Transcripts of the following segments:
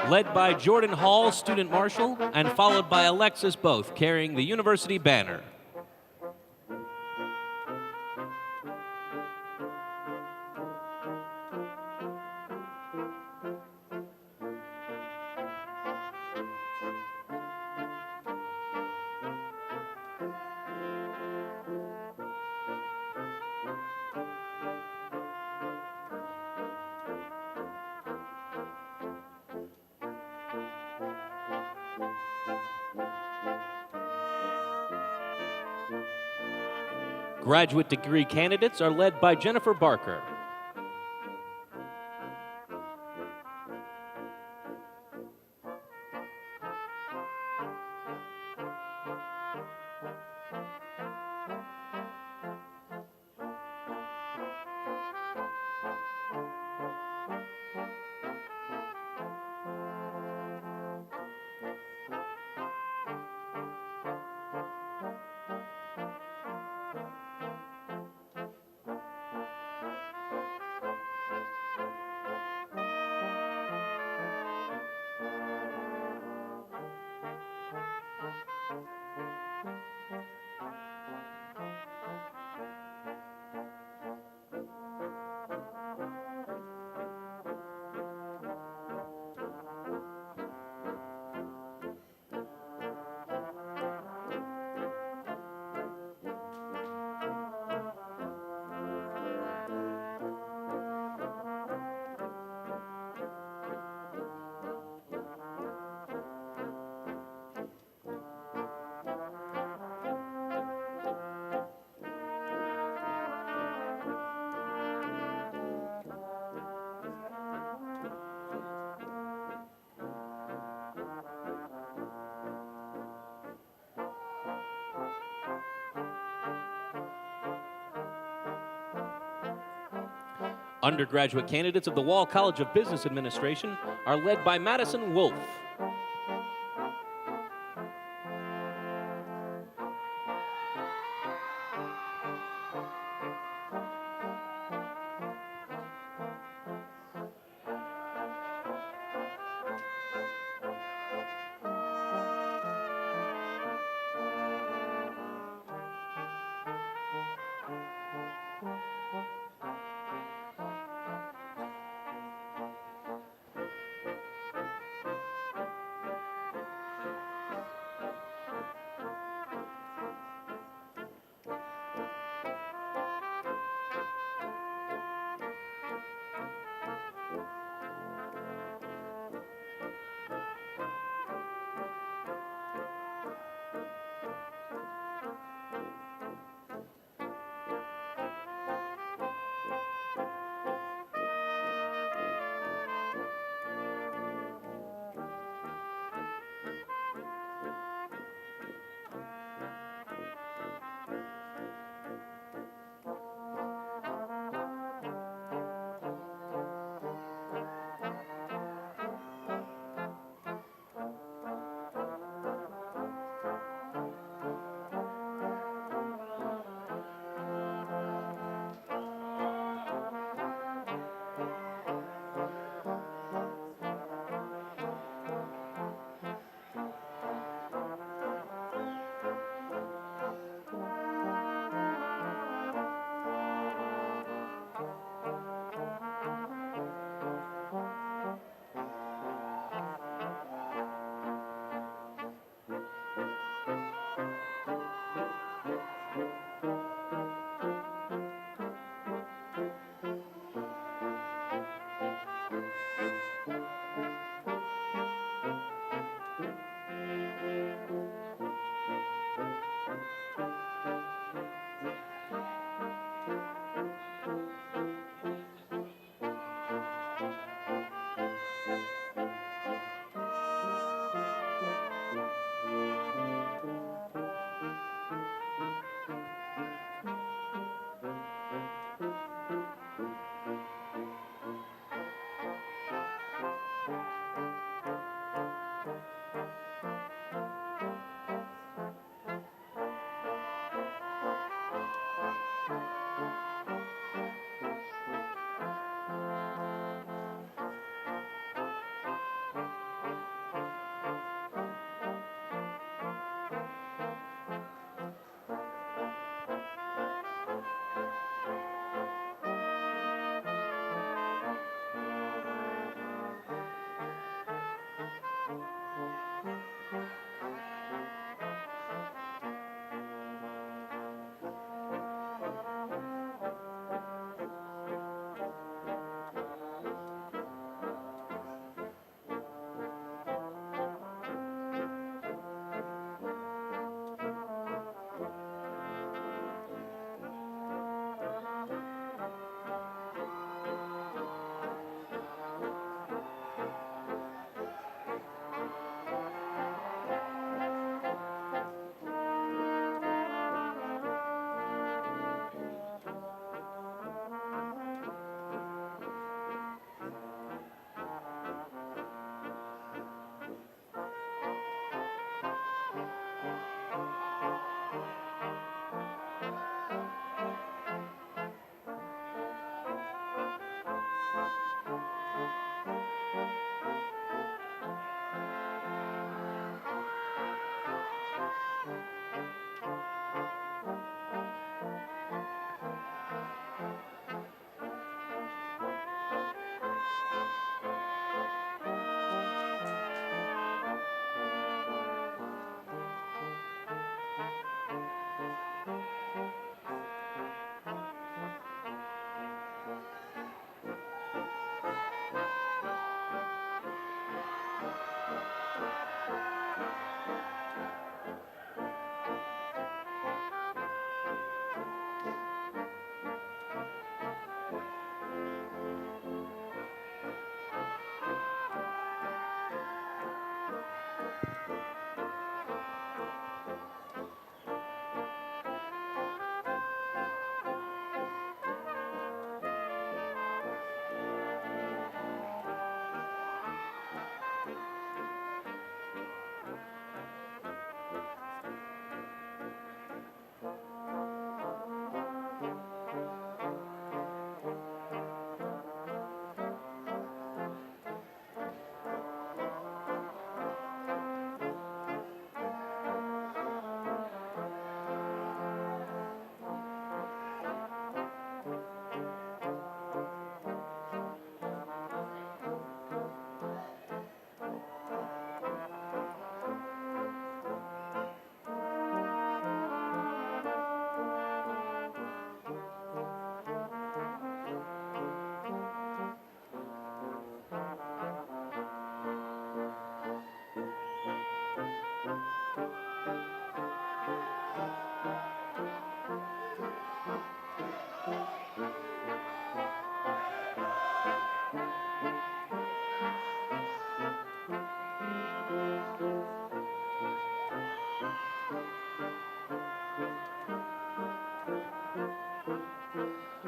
led by Jordan Hall, student marshal, and followed by Alexis Both, carrying the university banner. Graduate degree candidates are led by Jennifer Barker. Undergraduate candidates of the Wall College of Business Administration are led by Madison Wolf.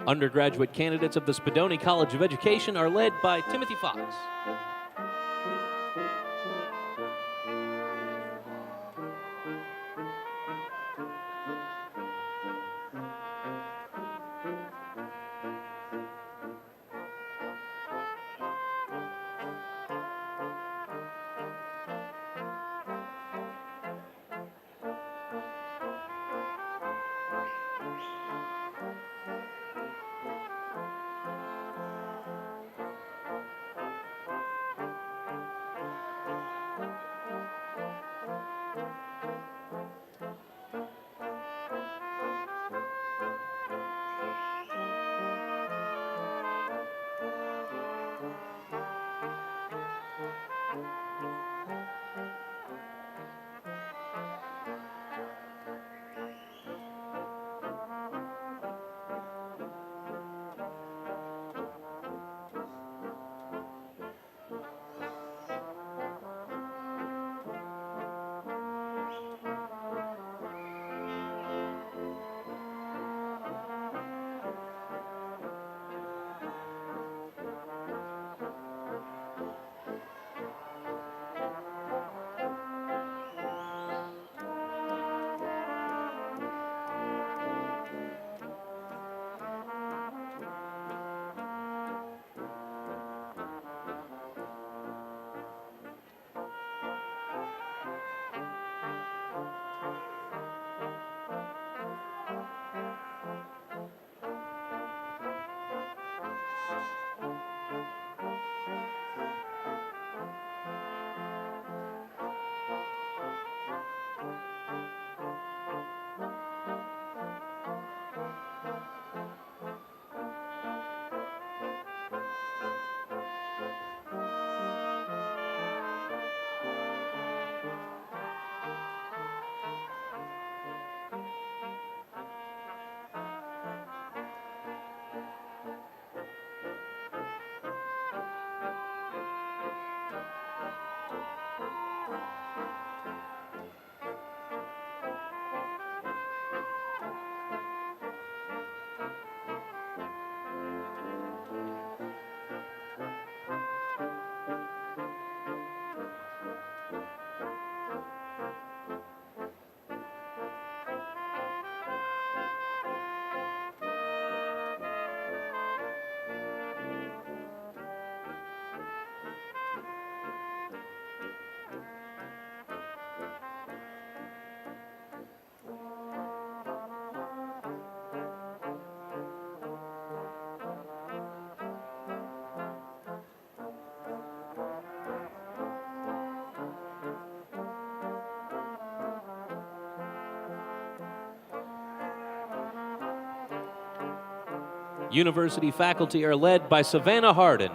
Undergraduate candidates of the Spadoni College of Education are led by Timothy Fox. University faculty are led by Savannah Hardin.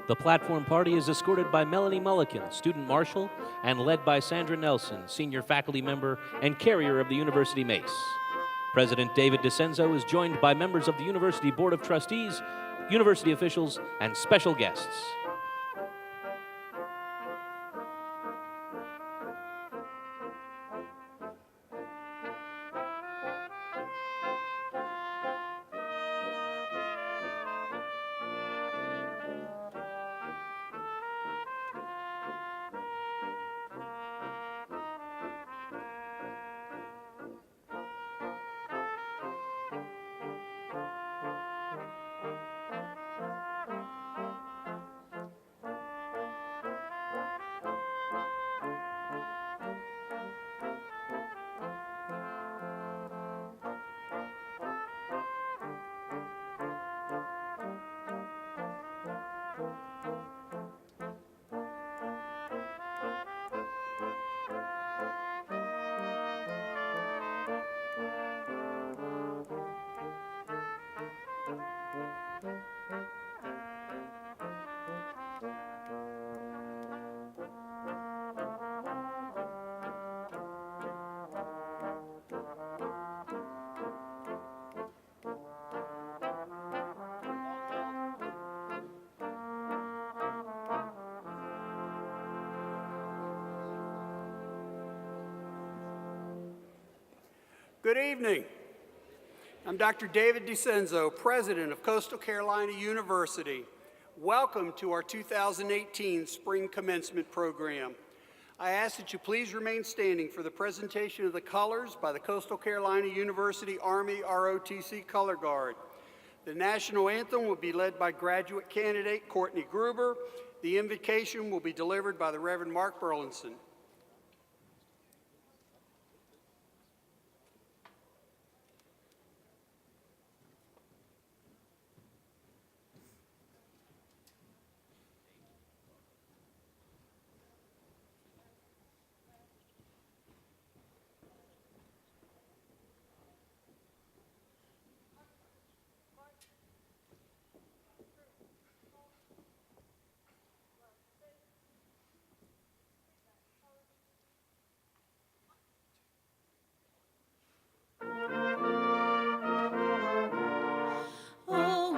The platform party is escorted by Melanie Mulliken, student marshal, and led by Sandra Nelson, senior faculty member and carrier of the University Mace. President David DeCenzo is joined by members of the University Board of Trustees, university officials, and special guests. Good evening. I'm Dr. David DeCenzo, President of Coastal Carolina University. Welcome to our 2018 Spring Commencement Program. I ask that you please remain standing for the presentation of the colors by the Coastal Carolina University Army ROTC Color Guard. The national anthem will be led by graduate candidate Courtney Gruber. The invocation will be delivered by the Reverend Mark Burlinson.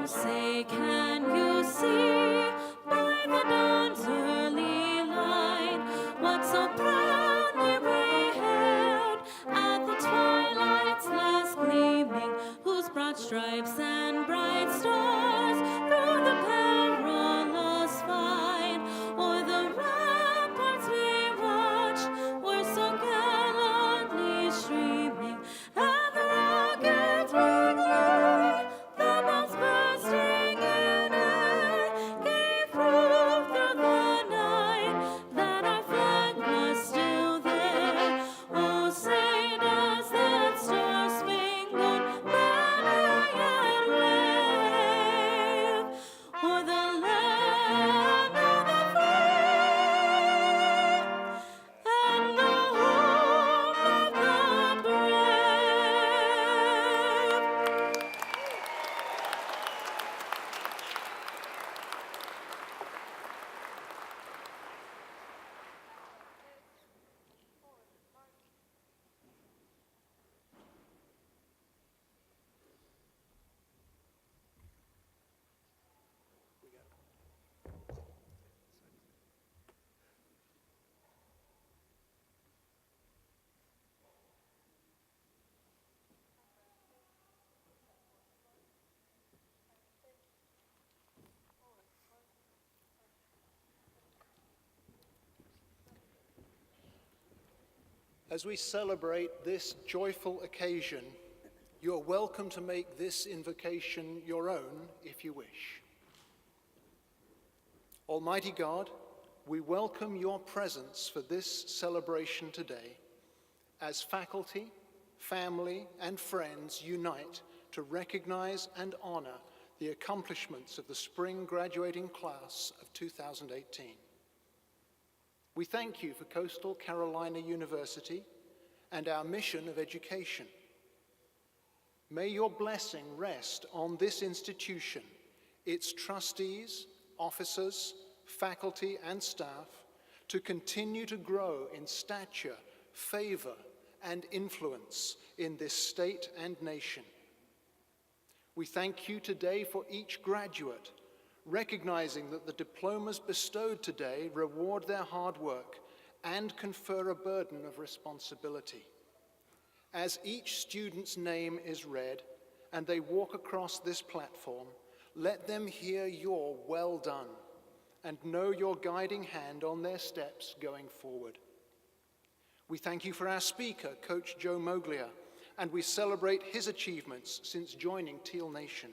Say, can you see by the dawn's early light what so proudly we hailed at the twilight's last gleaming, whose broad stripes and bright stars through the perilous fight o'er the ramparts we watched were so gallantly streaming, and the rockets ring loud, the bells bursting in air, gave proof through the night that our flag was still there. Oh, say does that star-spangled banner yet wave o'er the land of the free and the home of the brave? As we celebrate this joyful occasion, you are welcome to make this invocation your own if you wish. Almighty God, we welcome your presence for this celebration today as faculty, family, and friends unite to recognize and honor the accomplishments of the spring graduating class of 2018. We thank you for Coastal Carolina University and our mission of education. May your blessing rest on this institution, its trustees, officers, faculty, and staff to continue to grow in stature, favor, and influence in this state and nation. We thank you today for each graduate, recognizing that the diplomas bestowed today reward their hard work and confer a burden of responsibility. As each student's name is read and they walk across this platform, let them hear your well done and know your guiding hand on their steps going forward. We thank you for our speaker, Coach Joe Moglia, and we celebrate his achievements since joining Teal Nation.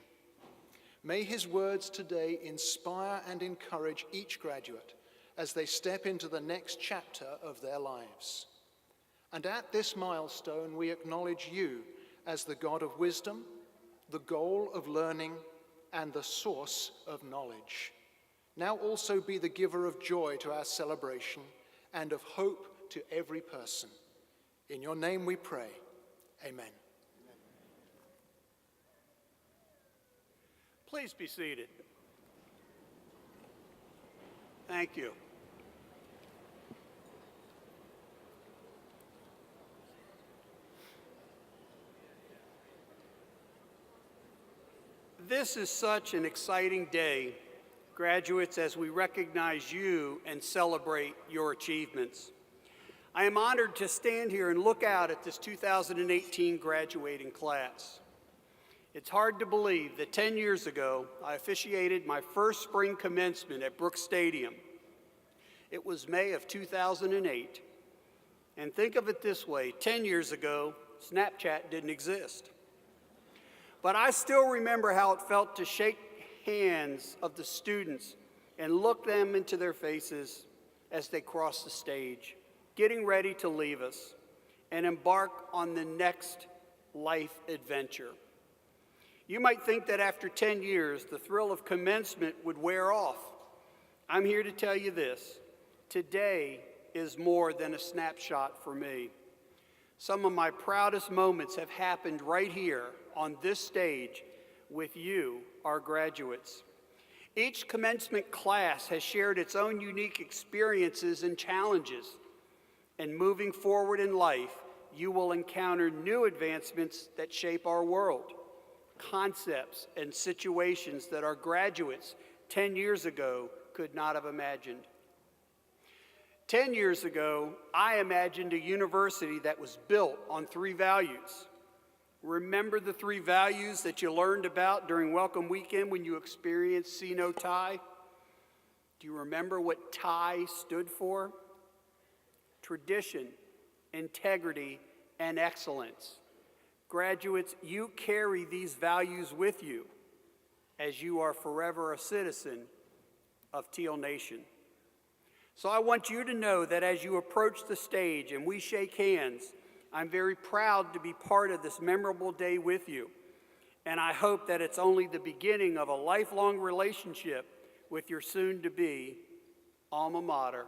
May his words today inspire and encourage each graduate as they step into the next chapter of their lives. And at this milestone, we acknowledge you as the God of wisdom, the goal of learning, and the source of knowledge. Now also be the giver of joy to our celebration and of hope to every person. In your name we pray. Amen. Please be seated. Thank you. This is such an exciting day, graduates, as we recognize you and celebrate your achievements. I am honored to stand here and look out at this 2018 graduating class. It's hard to believe that 10 years ago, I officiated my first spring commencement at Brooks Stadium. It was May of 2008. And think of it this way, 10 years ago, Snapchat didn't exist. But I still remember how it felt to shake hands of the students and look them into their faces as they crossed the stage, getting ready to leave us and embark on the next life adventure. You might think that after 10 years, the thrill of commencement would wear off. I'm here to tell you this. Today is more than a snapshot for me. Some of my proudest moments have happened right here on this stage with you, our graduates. Each commencement class has shared its own unique experiences and challenges. And moving forward in life, you will encounter new advancements that shape our world, concepts and situations that our graduates 10 years ago could not have imagined. 10 years ago, I imagined a university that was built on 3 values. Remember the 3 values that you learned about during Welcome Weekend when you experienced See No Tie? Do you remember what TIE stood for? Tradition, integrity, and excellence. Graduates, you carry these values with you as you are forever a citizen of Teal Nation. So I want you to know that as you approach the stage and we shake hands, I'm very proud to be part of this memorable day with you. And I hope that it's only the beginning of a lifelong relationship with your soon-to-be alma mater,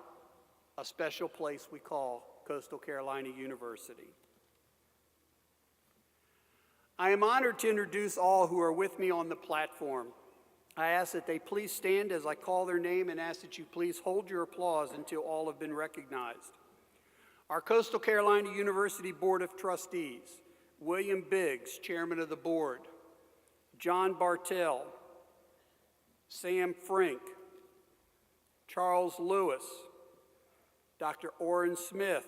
a special place we call Coastal Carolina University. I am honored to introduce all who are with me on the platform. I ask that they please stand as I call their name and ask that you please hold your applause until all have been recognized. Our Coastal Carolina University Board of Trustees, William Biggs, Chairman of the Board, John Bartell, Sam Frink, Charles Lewis, Dr. Orrin Smith,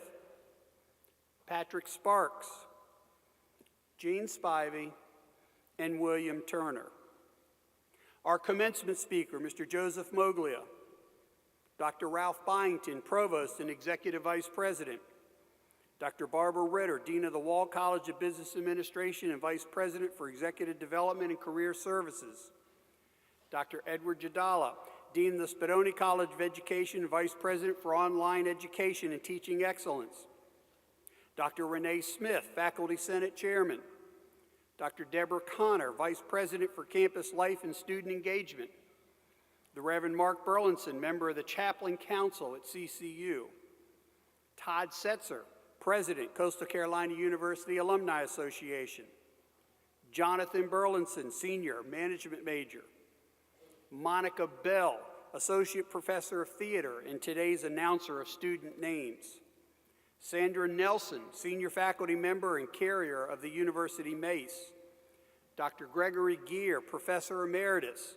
Patrick Sparks, Gene Spivey, and William Turner. Our commencement speaker, Mr. Joseph Moglia, Dr. Ralph Byington, Provost and Executive Vice President, Dr. Barbara Ritter, Dean of the Wall College of Business Administration and Vice President for Executive Development and Career Services, Dr. Edward Jadala, Dean of the Spadoni College of Education and Vice President for Online Education and Teaching Excellence, Dr. Renee Smith, Faculty Senate Chairman, Dr. Deborah Connor, Vice President for Campus Life and Student Engagement, the Reverend Mark Burlinson, member of the Chaplain Council at CCU, Todd Setzer, President, Coastal Carolina University Alumni Association, Jonathan Burlinson, Senior, Management Major, Monica Bell, Associate Professor of Theater and today's announcer of student names. Sandra Nelson, Senior Faculty Member and Carrier of the University Mace. Dr. Gregory Gear, Professor Emeritus.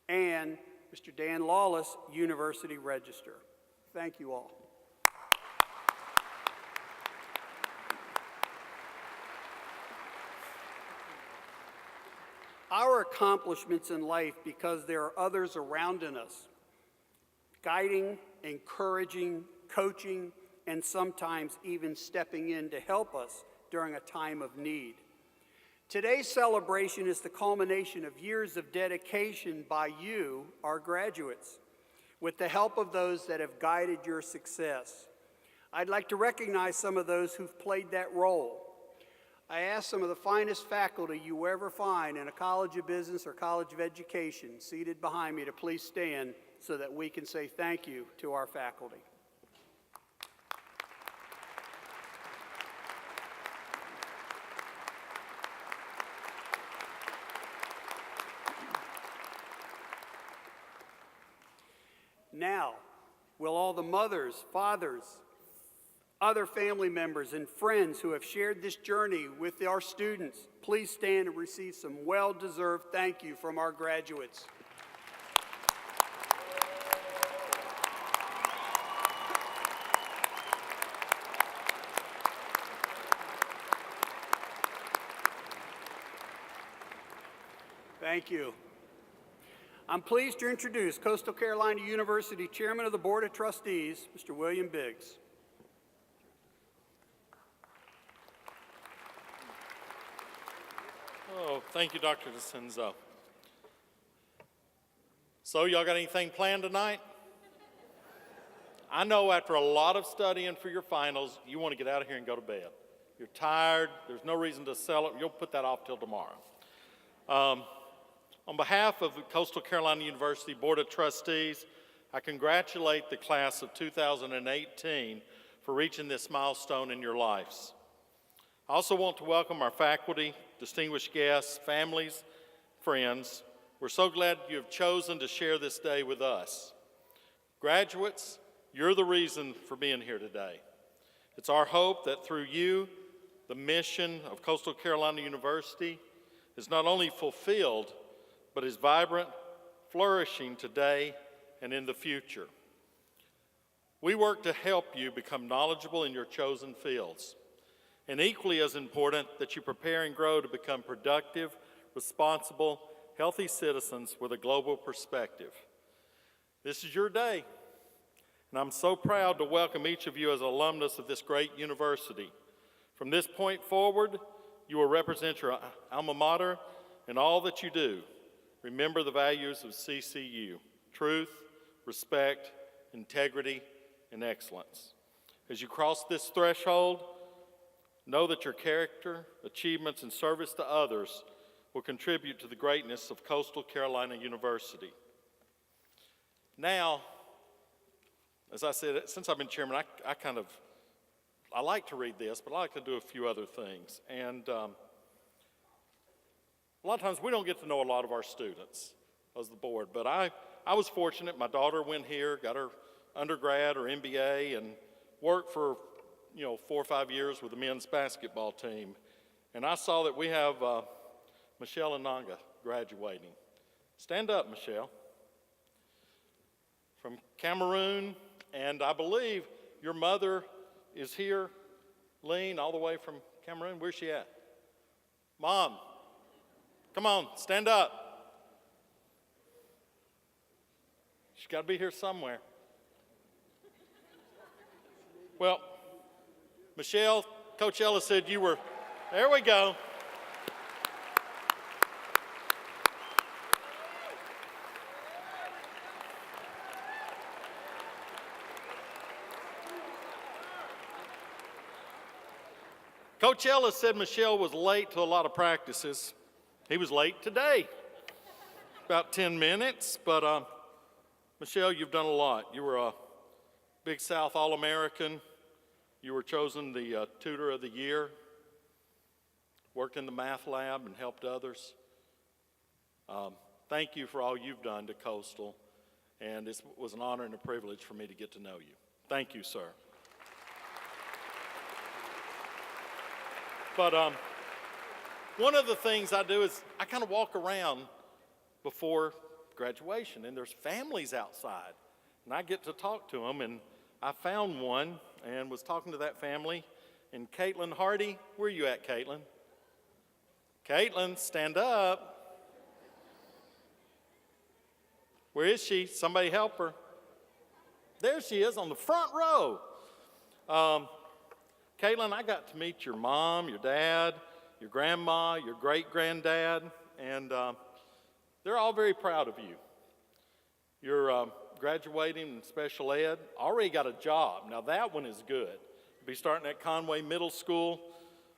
And Mr. Dan Lawless, University Register. Thank you all. Our accomplishments in life because there are others around us, guiding, encouraging, coaching, and sometimes even stepping in to help us during a time of need. Today's celebration is the culmination of years of dedication by you, our graduates, with the help of those that have guided your success. I'd like to recognize some of those who've played that role. I ask some of the finest faculty you will ever find in a College of Business or College of Education seated behind me to please stand so that we can say thank you to our faculty. Now, will all the mothers, fathers, other family members, and friends who have shared this journey with our students please stand and receive some well-deserved thank you from our graduates. Thank you. I'm pleased to introduce Coastal Carolina University Chairman of the Board of Trustees, Mr. William Biggs. Oh, thank you, Dr. DeCenzo. So, y'all got anything planned tonight? I know after a lot of studying for your finals, you want to get out of here and go to bed. You're tired. There's no reason to sell it. You'll put that off till tomorrow. On behalf of the Coastal Carolina University Board of Trustees, I congratulate the class of 2018 for reaching this milestone in your lives. I also want to welcome our faculty, distinguished guests, families, friends. We're so glad you have chosen to share this day with us. Graduates, you're the reason for being here today. It's our hope that through you, the mission of Coastal Carolina University is not only fulfilled, but is vibrant, flourishing today and in the future. We work to help you become knowledgeable in your chosen fields, and equally as important, that you prepare and grow to become productive, responsible, healthy citizens with a global perspective. This is your day, and I'm so proud to welcome each of you as alumnus of this great university. From this point forward, you will represent your alma mater in all that you do. Remember the values of CCU: truth, respect, integrity, and excellence. As you cross this threshold, know that your character, achievements, and service to others will contribute to the greatness of Coastal Carolina University. Now, as I said, since I've been chairman, I like to read this, but I like to do a few other things. And a lot of times we don't get to know a lot of our students as the board, but I was fortunate. My daughter went here, got her undergrad or MBA, and worked for 4 or 5 years with the men's basketball team. And I saw that we have Michelle Ananga graduating. Stand up, Michelle. From Cameroon, and I believe your mother is here, Lean, all the way from Cameroon. Where's she at? Mom, come on, stand up. She's got to be here somewhere. Well, Michelle, Coach Ellis said you were, there we go. Coach Ellis said Michelle was late to a lot of practices. He was late today, about 10 minutes, but Michelle, you've done a lot. You were a Big South All-American. You were chosen the Tutor of the Year, worked in the math lab and helped others. Thank you for all you've done to Coastal. and it was an honor and a privilege for me to get to know you. Thank you, sir. But one of the things I do is I kind of walk around before graduation, and there's families outside, and I get to talk to them, and I found one and was talking to that family, and Caitlin Hardy, where are you at, Caitlin? Caitlin, stand up. Where is she? Somebody help her. There she is on the front row. Caitlin, I got to meet your mom, your dad, your grandma, your great-granddad, and they're all very proud of you. You're graduating in special ed, already got a job. Now that one is good. You'll be starting at Conway Middle School,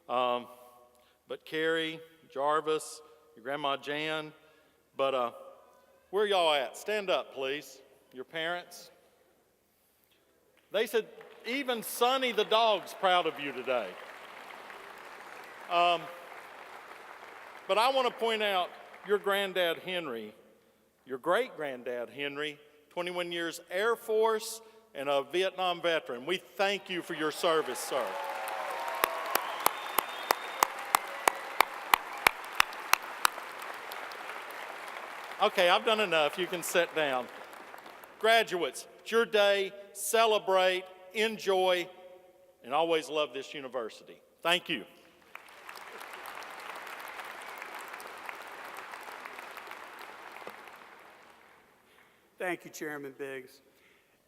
but Carrie, Jarvis, your grandma Jan, but where y'all at? Stand up, please. Your parents. They said even Sonny the dog's proud of you today. But I want to point out your granddad Henry, your great-granddad Henry, 21 years Air Force and a Vietnam veteran. We thank you for your service, sir. Okay, I've done enough. You can sit down. Graduates, it's your day. Celebrate, enjoy, and always love this university. Thank you. Thank you, Chairman Biggs.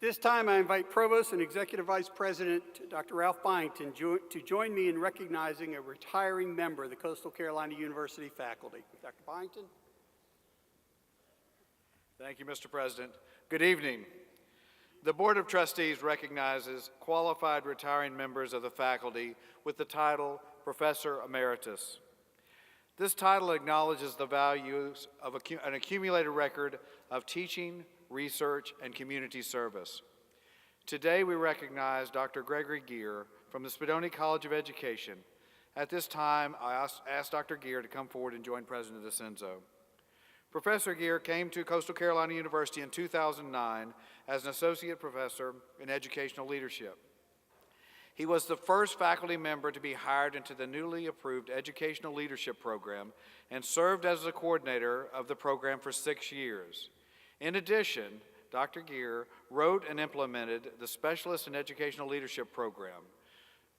This time I invite Provost and Executive Vice President Dr. Ralph Byington to join me in recognizing a retiring member of the Coastal Carolina University faculty. Dr. Byington. Thank you, Mr. President. Good evening. The Board of Trustees recognizes qualified retiring members of the faculty with the title Professor Emeritus. This title acknowledges the values of an accumulated record of teaching, research, and community service. Today we recognize Dr. Gregory Geer from the Spadoni College of Education. At this time, I ask Dr. Geer to come forward and join President DeCenzo. Professor Geer came to Coastal Carolina University in 2009 as an associate professor in educational leadership. He was the first faculty member to be hired into the newly approved educational leadership program and served as the coordinator of the program for 6 years. In addition, Dr. Geer wrote and implemented the Specialist in Educational Leadership program.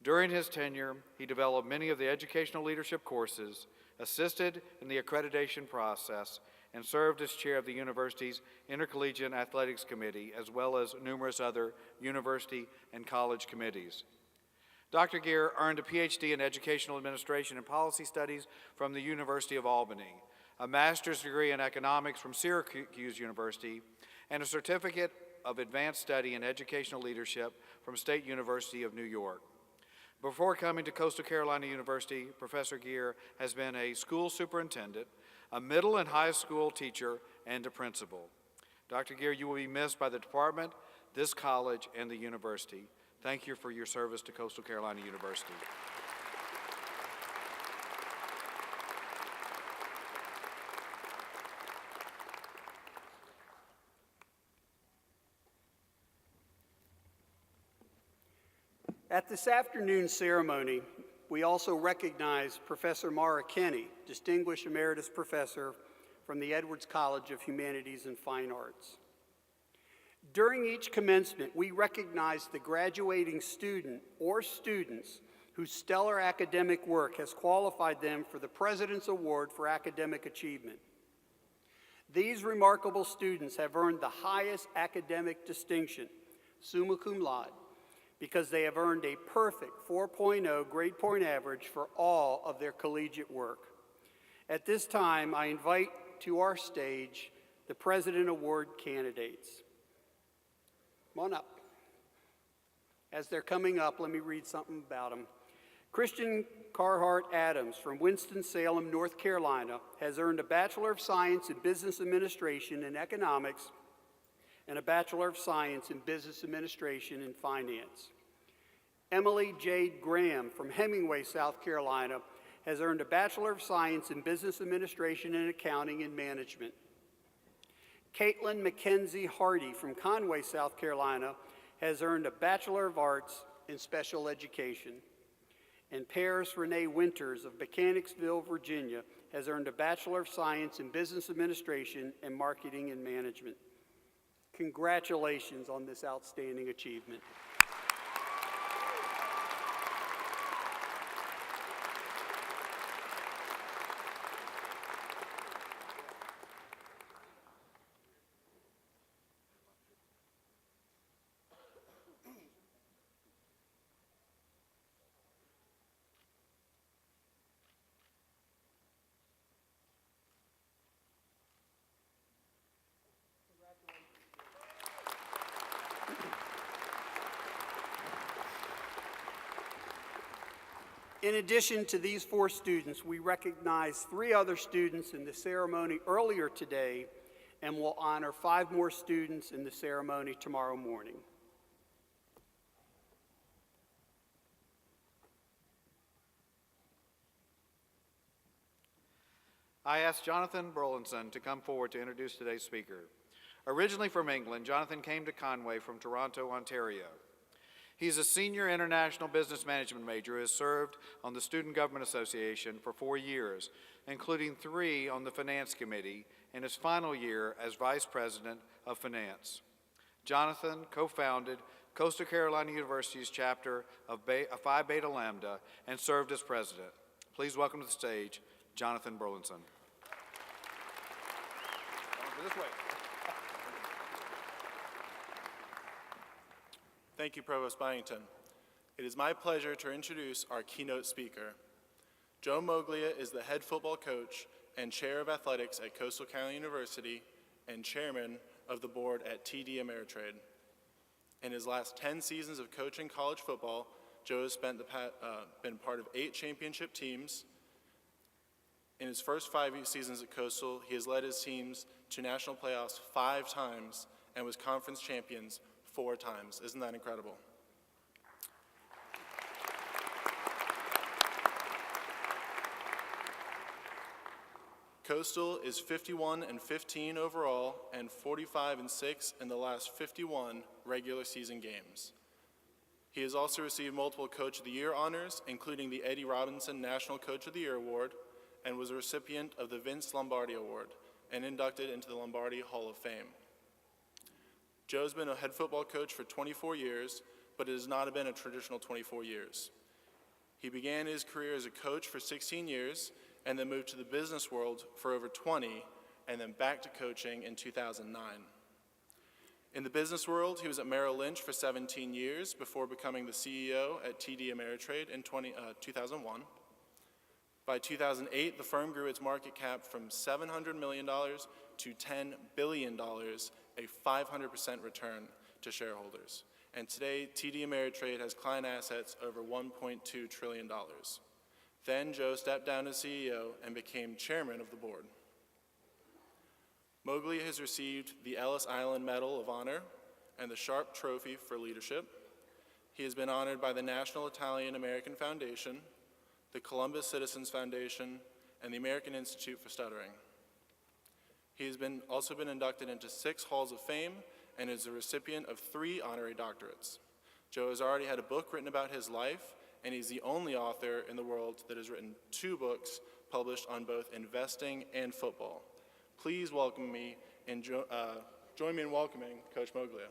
During his tenure, he developed many of the educational leadership courses, assisted in the accreditation process, and served as chair of the university's Intercollegiate Athletics Committee, as well as numerous other university and college committees. Dr. Geer earned a PhD in Educational Administration and Policy Studies from the University of Albany, a master's degree in economics from Syracuse University, and a certificate of advanced study in educational leadership from State University of New York. Before coming to Coastal Carolina University, Professor Geer has been a school superintendent, a middle and high school teacher, and a principal. Dr. Geer, you will be missed by the department, this college, and the university. Thank you for your service to Coastal Carolina University. At this afternoon's ceremony, we also recognize Professor Mara Kenny, Distinguished Emeritus Professor from the Edwards College of Humanities and Fine Arts. During each commencement, we recognize the graduating student or students whose stellar academic work has qualified them for the President's Award for Academic Achievement. These remarkable students have earned the highest academic distinction, summa cum laude, because they have earned a perfect 4.0 grade point average for all of their collegiate work. At this time, I invite to our stage the President Award candidates. Come on up. As they're coming up, let me read something about them. Christian Carhart Adams from Winston-Salem, North Carolina, has earned a Bachelor of Science in Business Administration and Economics and a Bachelor of Science in Business Administration and Finance. Emily Jade Graham from Hemingway, South Carolina, has earned a Bachelor of Science in Business Administration and Accounting and Management. Caitlin Mackenzie Hardy from Conway, South Carolina, has earned a Bachelor of Arts in Special Education. And Paris Renee Winters of Mechanicsville, Virginia, has earned a Bachelor of Science in Business Administration and Marketing and Management. Congratulations on this outstanding achievement. In addition to these 4 students, we recognize 3 other students in the ceremony earlier today, and will honor 5 more students in the ceremony tomorrow morning. I ask Jonathan Burlinson to come forward to introduce today's speaker. Originally from England, Jonathan came to Conway from Toronto, Ontario. He is a senior international business management major who has served on the Student Government Association for 4 years, including 3 on the Finance Committee, and his final year as Vice President of Finance. Jonathan co-founded Coastal Carolina University's chapter of Phi Beta Lambda and served as president. Please welcome to the stage, Jonathan Burlinson. This way. Thank you, Provost Byington. It is my pleasure to introduce our keynote speaker. Joe Moglia is the head football coach and chair of athletics at Coastal Carolina University and chairman of the board at TD Ameritrade. In his last 10 seasons of coaching college football, Joe has been part of 8 championship teams. In his first 5 seasons at Coastal, he has led his teams to national playoffs 5 times and was conference champions 4 times. Isn't that incredible? Coastal is 51-15 overall and 45-6 in the last 51 regular season games. He has also received multiple Coach of the Year honors, including the Eddie Robinson National Coach of the Year Award, and was a recipient of the Vince Lombardi Award and inducted into the Lombardi Hall of Fame. Joe's been a head football coach for 24 years, but it has not been a traditional 24 years. He began his career as a coach for 16 years and then moved to the business world for over 20 and then back to coaching in 2009. In the business world, he was at Merrill Lynch for 17 years before becoming the CEO at TD Ameritrade in 2001. By 2008, the firm grew its market cap from $700 million to $10 billion, a 500% return to shareholders. And today, TD Ameritrade has client assets over $1.2 trillion. Then Joe stepped down as CEO and became chairman of the board. Moglia has received the Ellis Island Medal of Honor and the Sharp Trophy for Leadership. He has been honored by the National Italian American Foundation, the Columbus Citizens Foundation, and the American Institute for Stuttering. He has also been inducted into 6 Halls of Fame and is a recipient of 3 honorary doctorates. Joe has already had a book written about his life, and he's the only author in the world that has written 2 books published on both investing and football. Please welcome me and join me in welcoming Coach Moglia.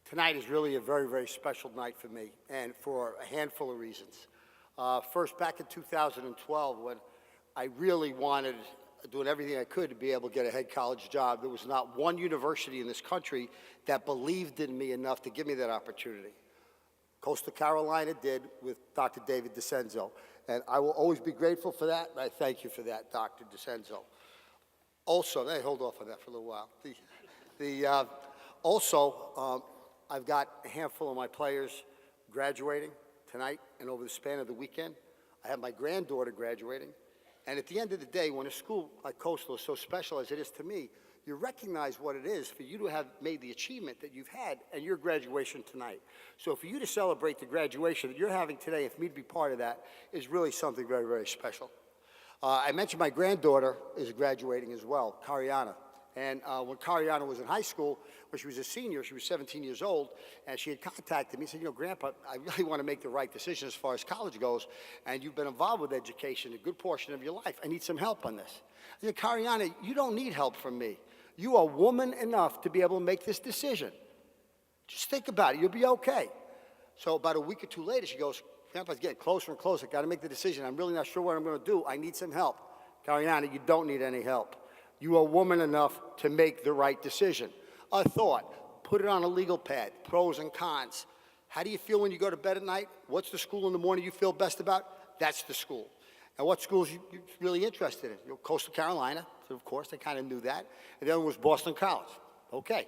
Tonight is really a very, very special night for me, and for a handful of reasons. First, back in 2012, when I really wanted, doing everything I could to be able to get a head college job, there was not one university in this country that believed in me enough to give me that opportunity. Coastal Carolina did with Dr. David DeCenzo, and I will always be grateful for that, and I thank you for that, Dr. DeCenzo. Also, let me hold off on that for a little while. I've got a handful of my players graduating tonight and over the span of the weekend. I have my granddaughter graduating. And at the end of the day, when a school like Coastal is so special as it is to me, you recognize what it is for you to have made the achievement that you've had and your graduation tonight. So for you to celebrate the graduation that you're having today, and for me to be part of that, is really something very, very special. I mentioned my granddaughter is graduating as well, Cariana. And when Cariana was in high school, when she was a senior, she was 17 years old, and she had contacted me and said, you know, Grandpa, I really want to make the right decision as far as college goes, and you've been involved with education a good portion of your life. I need some help on this. I said, Cariana, you don't need help from me. You are woman enough to be able to make this decision. Just think about it. You'll be okay. So about a week or two later, she goes, Grandpa's getting closer and closer. Got to make the decision. I'm really not sure what I'm going to do. I need some help. Cariana, you don't need any help. You are woman enough to make the right decision. A thought. Put it on a legal pad. Pros and cons. How do you feel when you go to bed at night? What's the school in the morning you feel best about? That's the school. And what schools you're really interested in? You know, Coastal Carolina, so of course, they kind of knew that. And the other one was Boston College. Okay.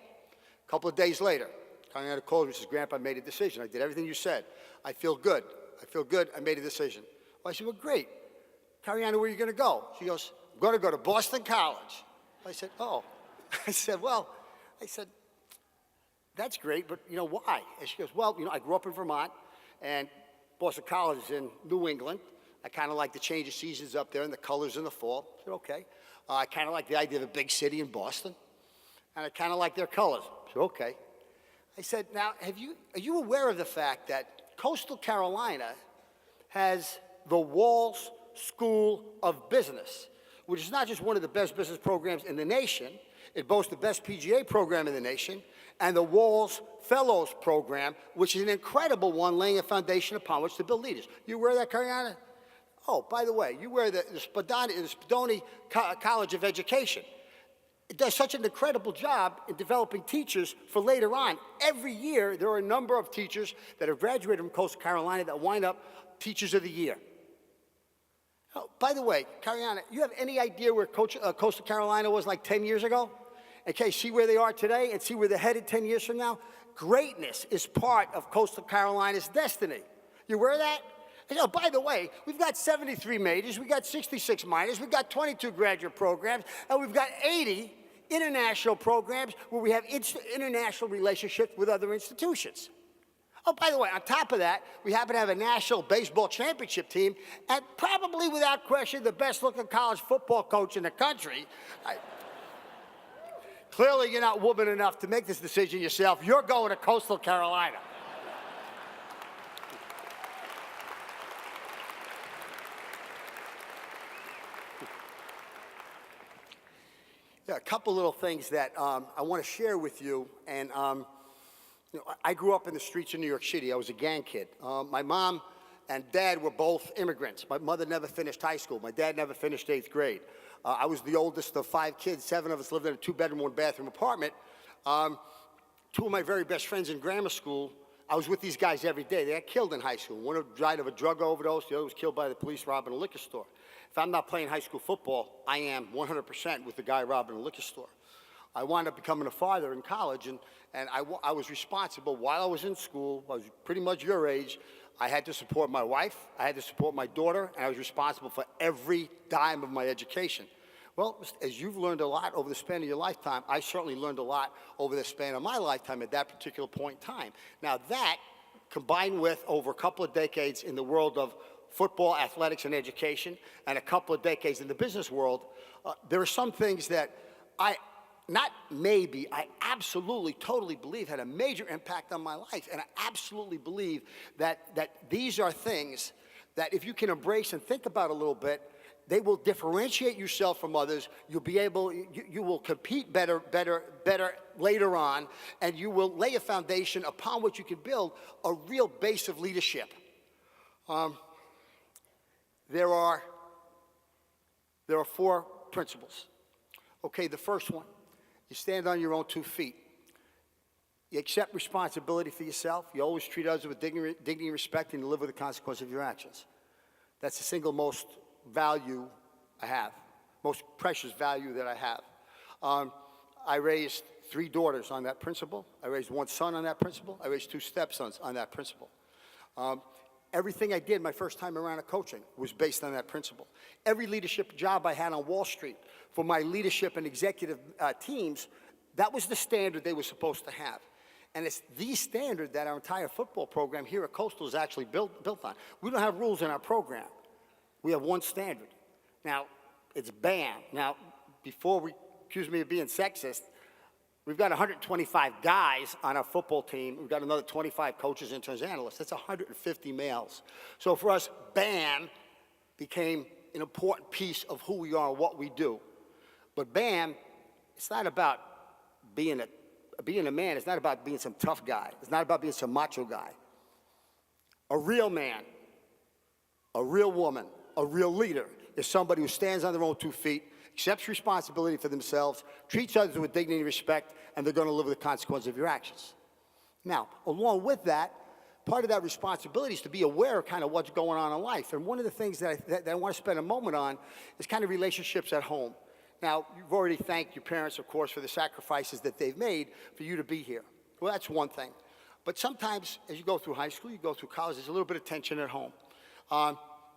A couple of days later, Cariana calls me and says, Grandpa, I made a decision. I did everything you said. I feel good. I feel good. I made a decision. Well, I said, well, great. Cariana, where are you going to go? She goes, I'm going to go to Boston College. I said, oh. I said, that's great, but, you know, why? And she goes, well, you know, I grew up in Vermont, and Boston College is in New England. I kind of like the change of seasons up there and the colors in the fall. I said, okay. I kind of like the idea of a big city in Boston, and I kind of like their colors. I said, okay. I said, now, are you aware of the fact that Coastal Carolina has the Walls School of Business, which is not just one of the best business programs in the nation, it boasts the best PGA program in the nation, and the Walls Fellows Program, which is an incredible one, laying a foundation upon which to build leaders. You aware of that, Cariana? Oh, by the way, you wear the Spadoni College of Education. It does such an incredible job in developing teachers for later on. Every year, there are a number of teachers that have graduated from Coastal Carolina that wind up Teachers of the Year. Oh, by the way, Cariana, you have any idea where Coastal Carolina was like 10 years ago? Okay, see where they are today and see where they're headed 10 years from now? Greatness is part of Coastal Carolina's destiny. You aware of that? And, oh, by the way, we've got 73 majors, we've got 66 minors, we've got 22 graduate programs, and we've got 80 international programs where we have international relationships with other institutions. Oh, by the way, on top of that, we happen to have a national baseball championship team, and probably without question, the best-looking college football coach in the country. Clearly, you're not woman enough to make this decision yourself. You're going to Coastal Carolina. Yeah, a couple little things that I want to share with you. And you know, I grew up in the streets of New York City. I was a gang kid. My mom and dad were both immigrants. My mother never finished high school. My dad never finished 8th grade. I was the oldest of 5 kids. 7 of us lived in a 2-bedroom, 1-bathroom apartment. 2 of my very best friends in grammar school, I was with these guys every day. They got killed in high school. One died of a drug overdose. The other was killed by the police robbing a liquor store. If I'm not playing high school football, I am 100% with the guy robbing a liquor store. I wound up becoming a father in college, and I was responsible while I was in school. I was pretty much your age. I had to support my wife, I had to support my daughter, and I was responsible for every dime of my education. Well, as you've learned a lot over the span of your lifetime, I certainly learned a lot over the span of my lifetime at that particular point in time. Now that, combined with over a couple of decades in the world of football, athletics, and education, and a couple of decades in the business world, there are some things that I absolutely, totally believe had a major impact on my life. And I absolutely believe that these are things that if you can embrace and think about a little bit, they will differentiate yourself from others. You'll be able, you will compete better later on, and you will lay a foundation upon which you can build a real base of leadership. There are 4 principles. Okay, the first one, you stand on your own 2 feet. You accept responsibility for yourself. You always treat others with dignity and respect, and you live with the consequence of your actions. That's the single most value I have, most precious value that I have. I raised 3 daughters on that principle. I raised 1 son on that principle. I raised 2 stepsons on that principle. Everything I did my first time around of coaching was based on that principle. Every leadership job I had on Wall Street for my leadership and executive teams, that was the standard they were supposed to have. And it's the standard that our entire football program here at Coastal is actually built on. We don't have rules in our program. We have one standard. Now, it's BAM. Now, before we accuse me of being sexist, we've got 125 guys on our football team. We've got another 25 coaches, interns, analysts. That's 150 males. So for us, BAM became an important piece of who we are and what we do. But BAM, it's not about being a man. It's not about being some tough guy. It's not about being some macho guy. A real man, a real woman, a real leader is somebody who stands on their own 2 feet, accepts responsibility for themselves, treats others with dignity and respect, and they're going to live with the consequences of your actions. Now, along with that, part of that responsibility is to be aware of kind of what's going on in life. And one of the things that I want to spend a moment on is kind of relationships at home. Now, you've already thanked your parents, of course, for the sacrifices that they've made for you to be here. Well, that's one thing. But sometimes, as you go through high school, you go through college, there's a little bit of tension at home.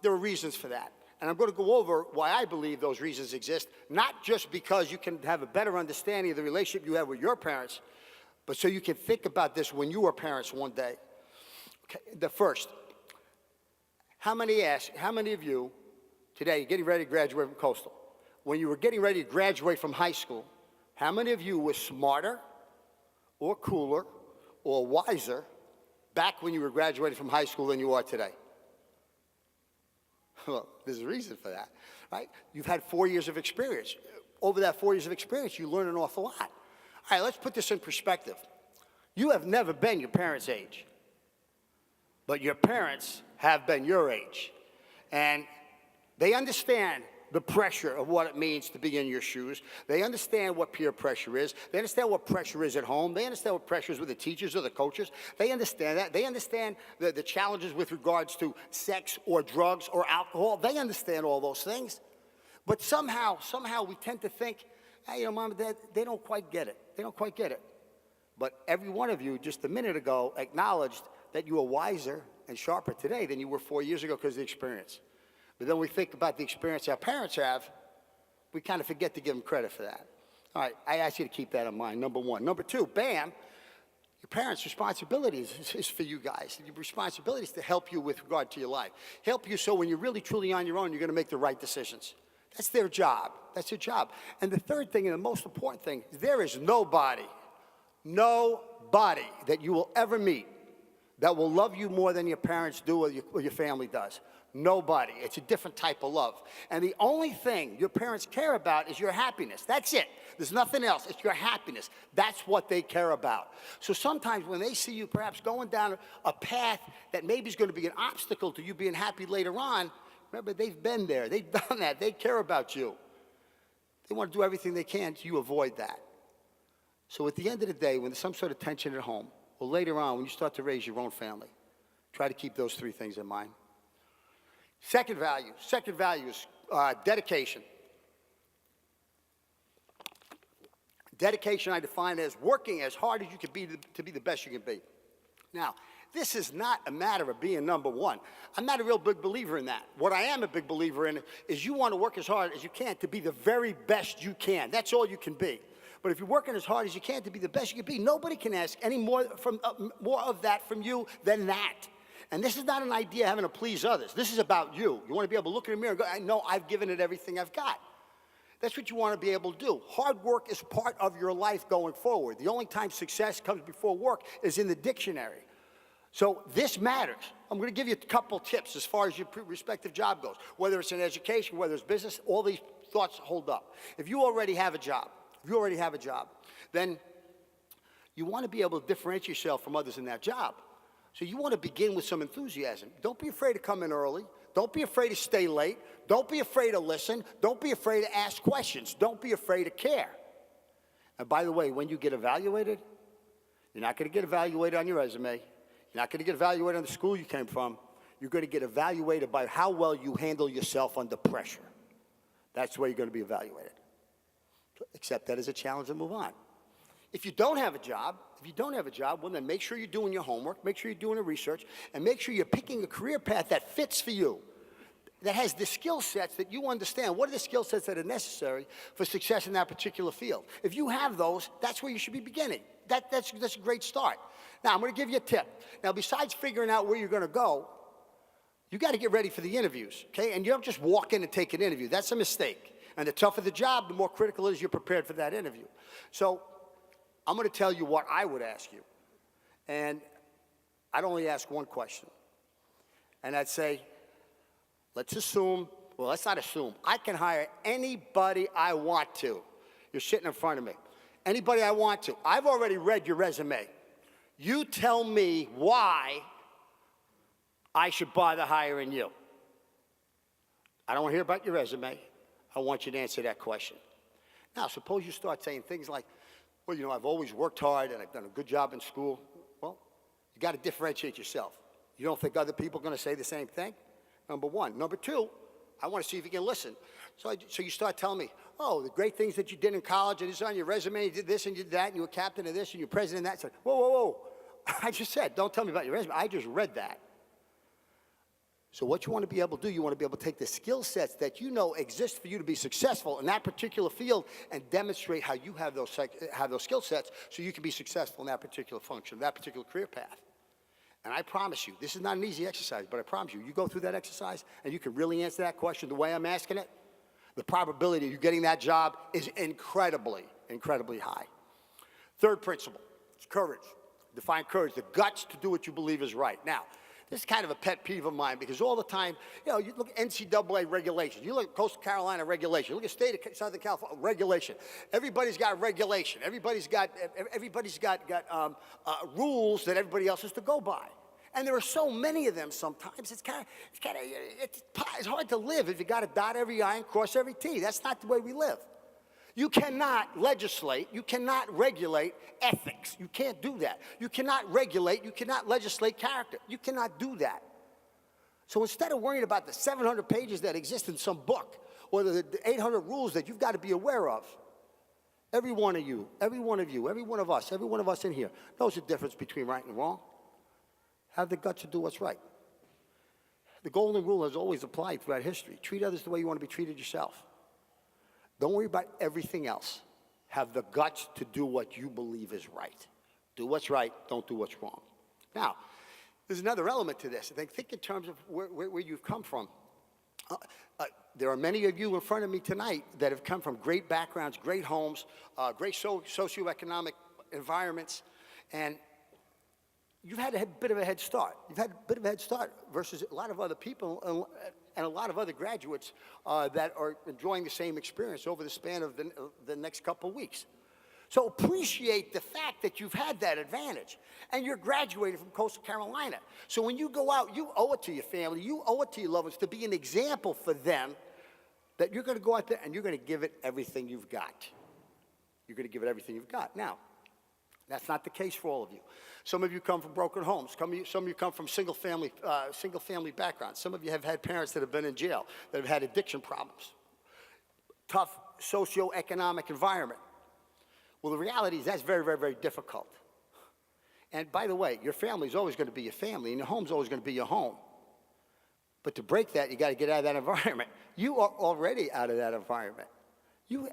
There are reasons for that. And I'm going to go over why I believe those reasons exist, not just because you can have a better understanding of the relationship you have with your parents, but so you can think about this when you were parents one day. Okay, the first, how many of you today, getting ready to graduate from Coastal, when you were getting ready to graduate from high school, how many of you were smarter or cooler or wiser back when you were graduating from high school than you are today? Well, there's a reason for that, right? You've had 4 years of experience. Over that 4 years of experience, you learn an awful lot. All right, let's put this in perspective. You have never been your parents' age, but your parents have been your age. And they understand the pressure of what it means to be in your shoes. They understand what peer pressure is. They understand what pressure is at home. They understand what pressure is with the teachers or the coaches. They understand that. They understand the challenges with regards to sex or drugs or alcohol. They understand all those things. But somehow we tend to think, hey, Mom and Dad, they don't quite get it. They don't quite get it. But every one of you just a minute ago acknowledged that you are wiser and sharper today than you were 4 years ago because of the experience. But then we think about the experience our parents have, we kind of forget to give them credit for that. All right, I ask you to keep that in mind, number one. Number two, BAM, your parents' responsibility is for you guys. Your responsibility is to help you with regard to your life. Help you so when you're really truly on your own, you're going to make the right decisions. That's their job. That's their job. And the third thing, and the most important thing, is there is nobody that you will ever meet that will love you more than your parents do or your family does. Nobody. It's a different type of love. And the only thing your parents care about is your happiness. That's it. There's nothing else. It's your happiness. That's what they care about. So sometimes when they see you perhaps going down a path that maybe is going to be an obstacle to you being happy later on, remember, they've been there. They've done that. They care about you. They want to do everything they can to avoid that. So at the end of the day, when there's some sort of tension at home, or later on when you start to raise your own family, try to keep those three things in mind. Second value is dedication. Dedication I define as working as hard as you can be to be the best you can be. Now, this is not a matter of being number one. I'm not a real big believer in that. What I am a big believer in is you want to work as hard as you can to be the very best you can. That's all you can be. But if you're working as hard as you can to be the best you can be, nobody can ask any more of that from you than that. And this is not an idea having to please others. This is about you. You want to be able to look in the mirror and go, I know I've given it everything I've got. That's what you want to be able to do. Hard work is part of your life going forward. The only time success comes before work is in the dictionary. So this matters. I'm going to give you a couple tips as far as your respective job goes. Whether it's in education, whether it's business, all these thoughts hold up. If you already have a job, then you want to be able to differentiate yourself from others in that job. So you want to begin with some enthusiasm. Don't be afraid to come in early. Don't be afraid to stay late. Don't be afraid to listen. Don't be afraid to ask questions. Don't be afraid to care. And by the way, when you get evaluated, you're not going to get evaluated on your resume. You're not going to get evaluated on the school you came from. You're going to get evaluated by how well you handle yourself under pressure. That's the way you're going to be evaluated. Accept that as a challenge and move on. If you don't have a job If you don't have a job, well, then make sure you're doing your homework, make sure you're doing the research, and make sure you're picking a career path that fits for you, that has the skill sets that you understand. What are the skill sets that are necessary for success in that particular field? If you have those, that's where you should be beginning. That's a great start. Now, I'm going to give you a tip. Now, besides figuring out where you're going to go, you got to get ready for the interviews, okay? And you don't just walk in and take an interview. That's a mistake. And the tougher the job, the more critical it is you're prepared for that interview. So I'm going to tell you what I would ask you. And I'd only ask one question. And I'd say, let's assume, well, let's not assume. I can hire anybody I want to. You're sitting in front of me. Anybody I want to. I've already read your resume. You tell me why I should bother hiring you. I don't want to hear about your resume. I want you to answer that question. Now, suppose you start saying things like, well, you know, I've always worked hard and I've done a good job in school. Well, you got to differentiate yourself. You don't think other people are going to say the same thing? Number one. Number two, I want to see if you can listen. So you start telling me, oh, the great things that you did in college, and it's on your resume, you did this and you did that, and you were captain of this and you're president of that. So, whoa, whoa, whoa. I just said, don't tell me about your resume. I just read that. So what you want to be able to do, you want to be able to take the skill sets that you know exist for you to be successful in that particular field and demonstrate how you have those skill sets so you can be successful in that particular function, that particular career path. And I promise you, this is not an easy exercise, but I promise you, you go through that exercise and you can really answer that question the way I'm asking it, the probability of you getting that job is incredibly, incredibly high. Third principle, it's courage. Define courage, the guts to do what you believe is right. Now, this is kind of a pet peeve of mine because all the time, you know, you look at NCAA regulations, you look at Coastal Carolina regulation, you look at state of Southern California regulation. Everybody's got regulation. Everybody's got rules that everybody else has to go by. And there are so many of them sometimes, it's hard to live if you got to dot every I and cross every T. That's not the way we live. You cannot legislate, you cannot regulate ethics. You can't do that. You cannot regulate, you cannot legislate character. You cannot do that. So instead of worrying about the 700 pages that exist in some book or the 800 rules that you've got to be aware of, every one of you, every one of us in here knows the difference between right and wrong. Have the guts to do what's right. The golden rule has always applied throughout history. Treat others the way you want to be treated yourself. Don't worry about everything else. Have the guts to do what you believe is right. Do what's right, don't do what's wrong. Now, there's another element to this. I think in terms of where you've come from. There are many of you in front of me tonight that have come from great backgrounds, great homes, great socioeconomic environments, and you've had a bit of a head start. You've had a bit of a head start versus a lot of other people and a lot of other graduates that are enjoying the same experience over the span of the next couple of weeks. So appreciate the fact that you've had that advantage and you're graduating from Coastal Carolina. So when you go out, you owe it to your family, you owe it to your loved ones to be an example for them that you're going to go out there and you're going to give it everything you've got. You're going to give it everything you've got. Now, that's not the case for all of you. Some of you come from broken homes. Some of you come from single-family backgrounds. Some of you have had parents that have been in jail, that have had addiction problems. Tough socioeconomic environment. Well, the reality is that's very, very, very difficult. And by the way, your family is always going to be your family, and your home's always going to be your home. But to break that, you got to get out of that environment. You are already out of that environment. You've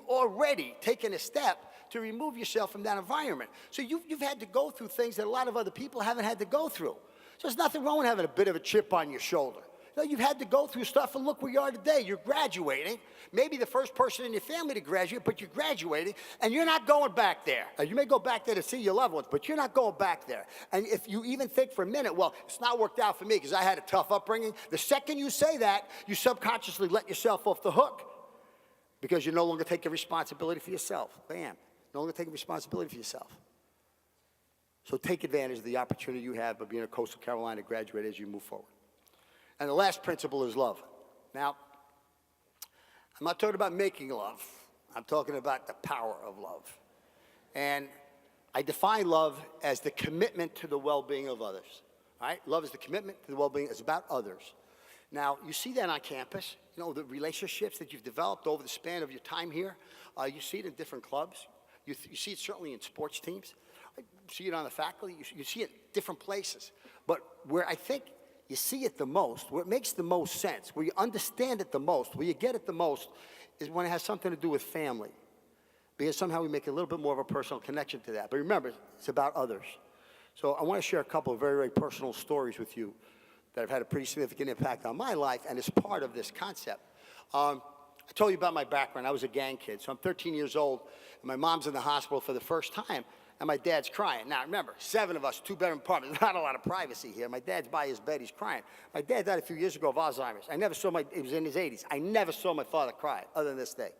already taken a step to remove yourself from that environment. So you've had to go through things that a lot of other people haven't had to go through. So there's nothing wrong with having a bit of a chip on your shoulder. You know, you've had to go through stuff, and look where you are today. You're graduating. Maybe the first person in your family to graduate, but you're graduating, and you're not going back there. You may go back there to see your loved ones, but you're not going back there. And if you even think for a minute, well, it's not worked out for me because I had a tough upbringing, the second you say that, you subconsciously let yourself off the hook because you're no longer taking responsibility for yourself. Bam. No longer taking responsibility for yourself. So take advantage of the opportunity you have by being a Coastal Carolina graduate as you move forward. And the last principle is love. Now, I'm not talking about making love. I'm talking about the power of love. And I define love as the commitment to the well-being of others. All right? Love is the commitment to the well-being. It's about others. Now, you see that on campus. You know, the relationships that you've developed over the span of your time here. You see it in different clubs. You see it certainly in sports teams. I see it on the faculty, you see it different places. But where I think you see it the most, where it makes the most sense, where you understand it the most, where you get it the most, is when it has something to do with family. Because somehow we make a little bit more of a personal connection to that. But remember, it's about others. So I want to share a couple of very, very personal stories with you that have had a pretty significant impact on my life and is part of this concept. I told you about my background. I was a gang kid. So I'm 13 years old, and my mom's in the hospital for the first time, and my dad's crying. Now, remember, 7 of us, 2-bedroom apartment, not a lot of privacy here. My dad's by his bed, he's crying. My dad died a few years ago of Alzheimer's. He was in his 80s. I never saw my father cry, other than this day.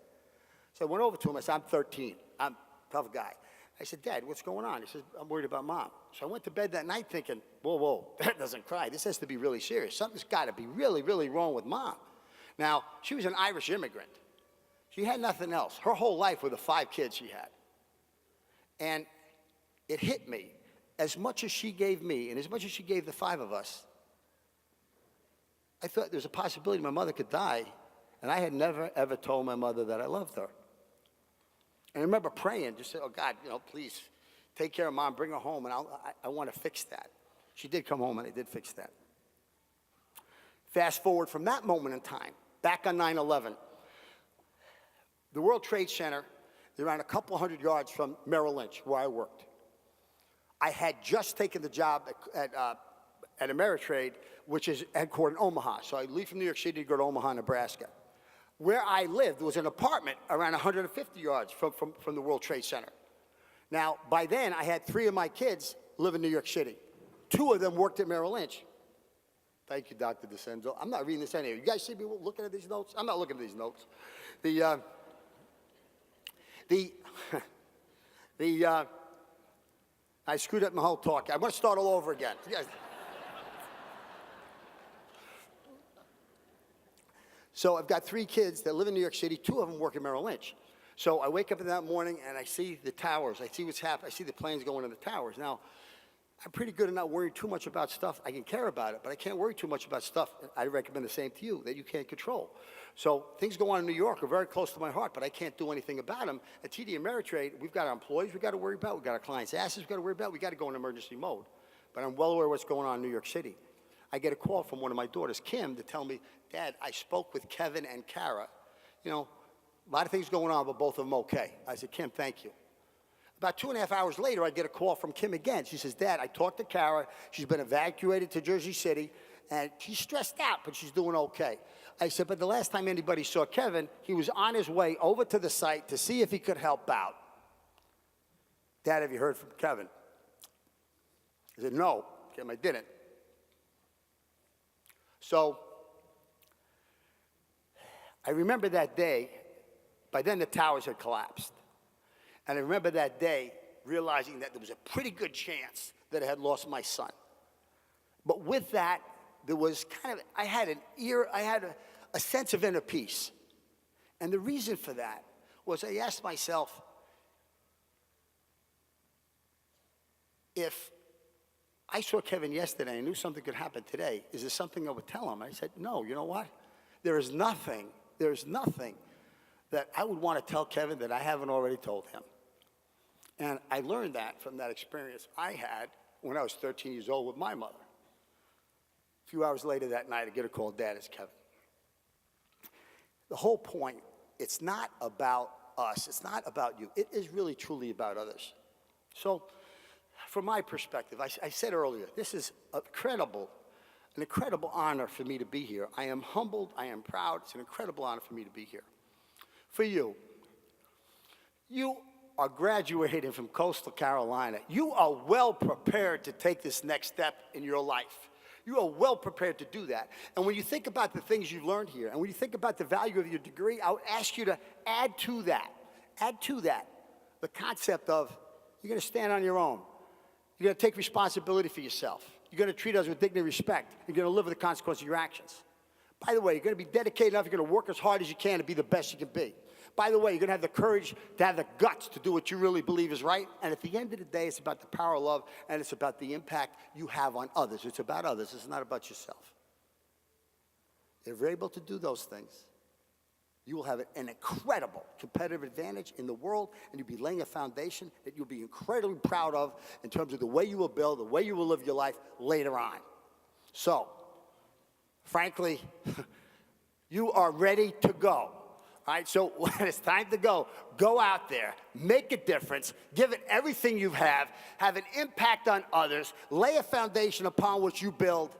So I went over to him, I said, I'm 13, I'm a tough guy. I said, Dad, what's going on? He said, I'm worried about Mom. So I went to bed that night thinking, whoa, Dad doesn't cry. This has to be really serious. Something's got to be really, really wrong with Mom. Now, she was an Irish immigrant. She had nothing else. Her whole life were the 5 kids she had. And it hit me, as much as she gave me and as much as she gave the 5 of us, I thought there's a possibility my mother could die, and I had never, ever told my mother that I loved her. And I remember praying, just say, oh, God, please take care of Mom, bring her home, and I want to fix that. She did come home, and I did fix that. Fast forward from that moment in time, back on 9/11, the World Trade Center, they're around a couple hundred yards from Merrill Lynch, where I worked. I had just taken the job at Ameritrade, which is headquartered in Omaha. So I leave from New York City to go to Omaha, Nebraska. Where I lived was an apartment around 150 yards from the World Trade Center. Now, by then, I had 3 of my kids live in New York City. 2 of them worked at Merrill Lynch. Thank you, Dr. DeCenzo. I'm not reading this anyway. You guys see me looking at these notes? I'm not looking at these notes. I screwed up my whole talk. I'm going to start all over again. So I've got 3 kids that live in New York City. 2 of them work at Merrill Lynch. So I wake up in that morning and I see the towers. I see what's happening. I see the planes going to the towers. Now, I'm pretty good at not worrying too much about stuff. I can care about it, but I can't worry too much about stuff. I recommend the same to you, that you can't control. So things go on in New York are very close to my heart, but I can't do anything about them. At TD Ameritrade, we've got our employees we've got to worry about. We've got our clients' asses we've got to worry about. We've got to go in emergency mode. But I'm well aware of what's going on in New York City. I get a call from one of my daughters, Kim, to tell me, Dad, I spoke with Kevin and Kara. A lot of things going on, but both of them okay. I said, Kim, thank you. About 2.5 hours later, I get a call from Kim again. She says, Dad, I talked to Kara. She's been evacuated to Jersey City, and she's stressed out, but she's doing okay. I said, but the last time anybody saw Kevin, he was on his way over to the site to see if he could help out. Dad, have you heard from Kevin? I said, no, Kim, I didn't. So I remember that day. By then, the towers had collapsed. And I remember that day realizing that there was a pretty good chance that I had lost my son. But with that, there was I had a sense of inner peace. And the reason for that was I asked myself, if I saw Kevin yesterday and knew something could happen today, is there something I would tell him? I said, no, you know what? There is nothing that I would want to tell Kevin that I haven't already told him. And I learned that from that experience I had when I was 13 years old with my mother. A few hours later that night, I get a call, Dad, it's Kevin. The whole point, it's not about us. It's not about you. It is really, truly about others. So from my perspective, I said earlier, this is an incredible honor for me to be here. I am humbled. I am proud. It's an incredible honor for me to be here. For you, you are graduating from Coastal Carolina. You are well prepared to take this next step in your life. You are well prepared to do that. And when you think about the things you've learned here, and when you think about the value of your degree, I would ask you to add to that the concept of you're going to stand on your own. You're going to take responsibility for yourself. You're going to treat others with dignity and respect. You're going to live with the consequences of your actions. By the way, you're going to be dedicated enough. You're going to work as hard as you can to be the best you can be. By the way, you're going to have the courage to have the guts to do what you really believe is right. And at the end of the day, it's about the power of love, and it's about the impact you have on others. It's about others. It's not about yourself. If you're able to do those things, You will have an incredible competitive advantage in the world, and you'll be laying a foundation that you'll be incredibly proud of in terms of the way you will build, the way you will live your life later on. So, frankly, you are ready to go. All right, so when it's time to go out there, make a difference, give it everything you have an impact on others, lay a foundation upon which you build,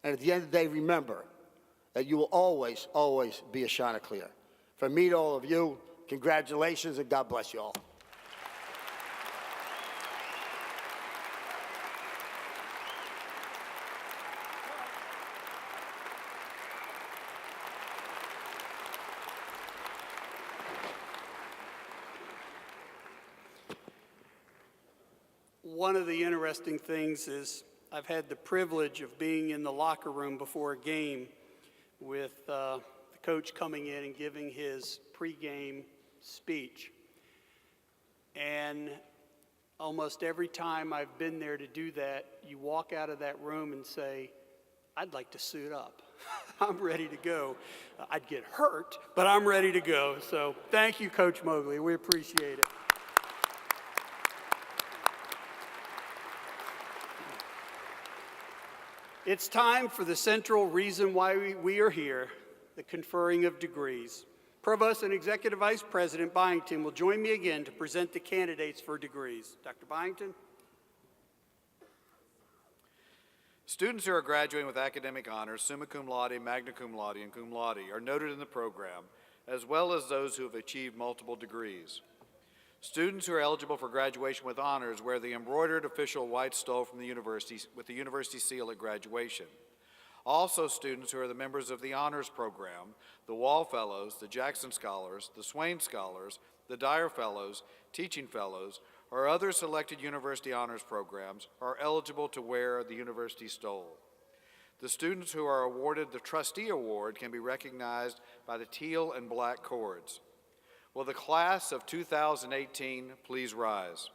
and at the end of the day, remember that you will always, always be a Chanticleer. From me to all of you, congratulations and God bless you all. One of the interesting things is I've had the privilege of being in the locker room before a game with the coach coming in and giving his pregame speech. And almost every time I've been there to do that, you walk out of that room and say, I'd like to suit up. I'm ready to go. I'd get hurt, but I'm ready to go. So thank you, Coach Moglia. We appreciate it. It's time for the central reason why we are here, the conferring of degrees. Provost and Executive Vice President Byington will join me again to present the candidates for degrees. Dr. Byington. Students who are graduating with academic honors, summa cum laude, magna cum laude, and cum laude, are noted in the program, as well as those who have achieved multiple degrees. Students who are eligible for graduation with honors wear the embroidered official white stole from the university with the university seal at graduation. Also, students who are the members of the honors program, the Wall Fellows, the Jackson Scholars, the Swain Scholars, the Dyer Fellows, Teaching Fellows, or other selected university honors programs are eligible to wear the university stole. The students who are awarded the Trustee Award can be recognized by the teal and black cords. Will the class of 2018 please rise?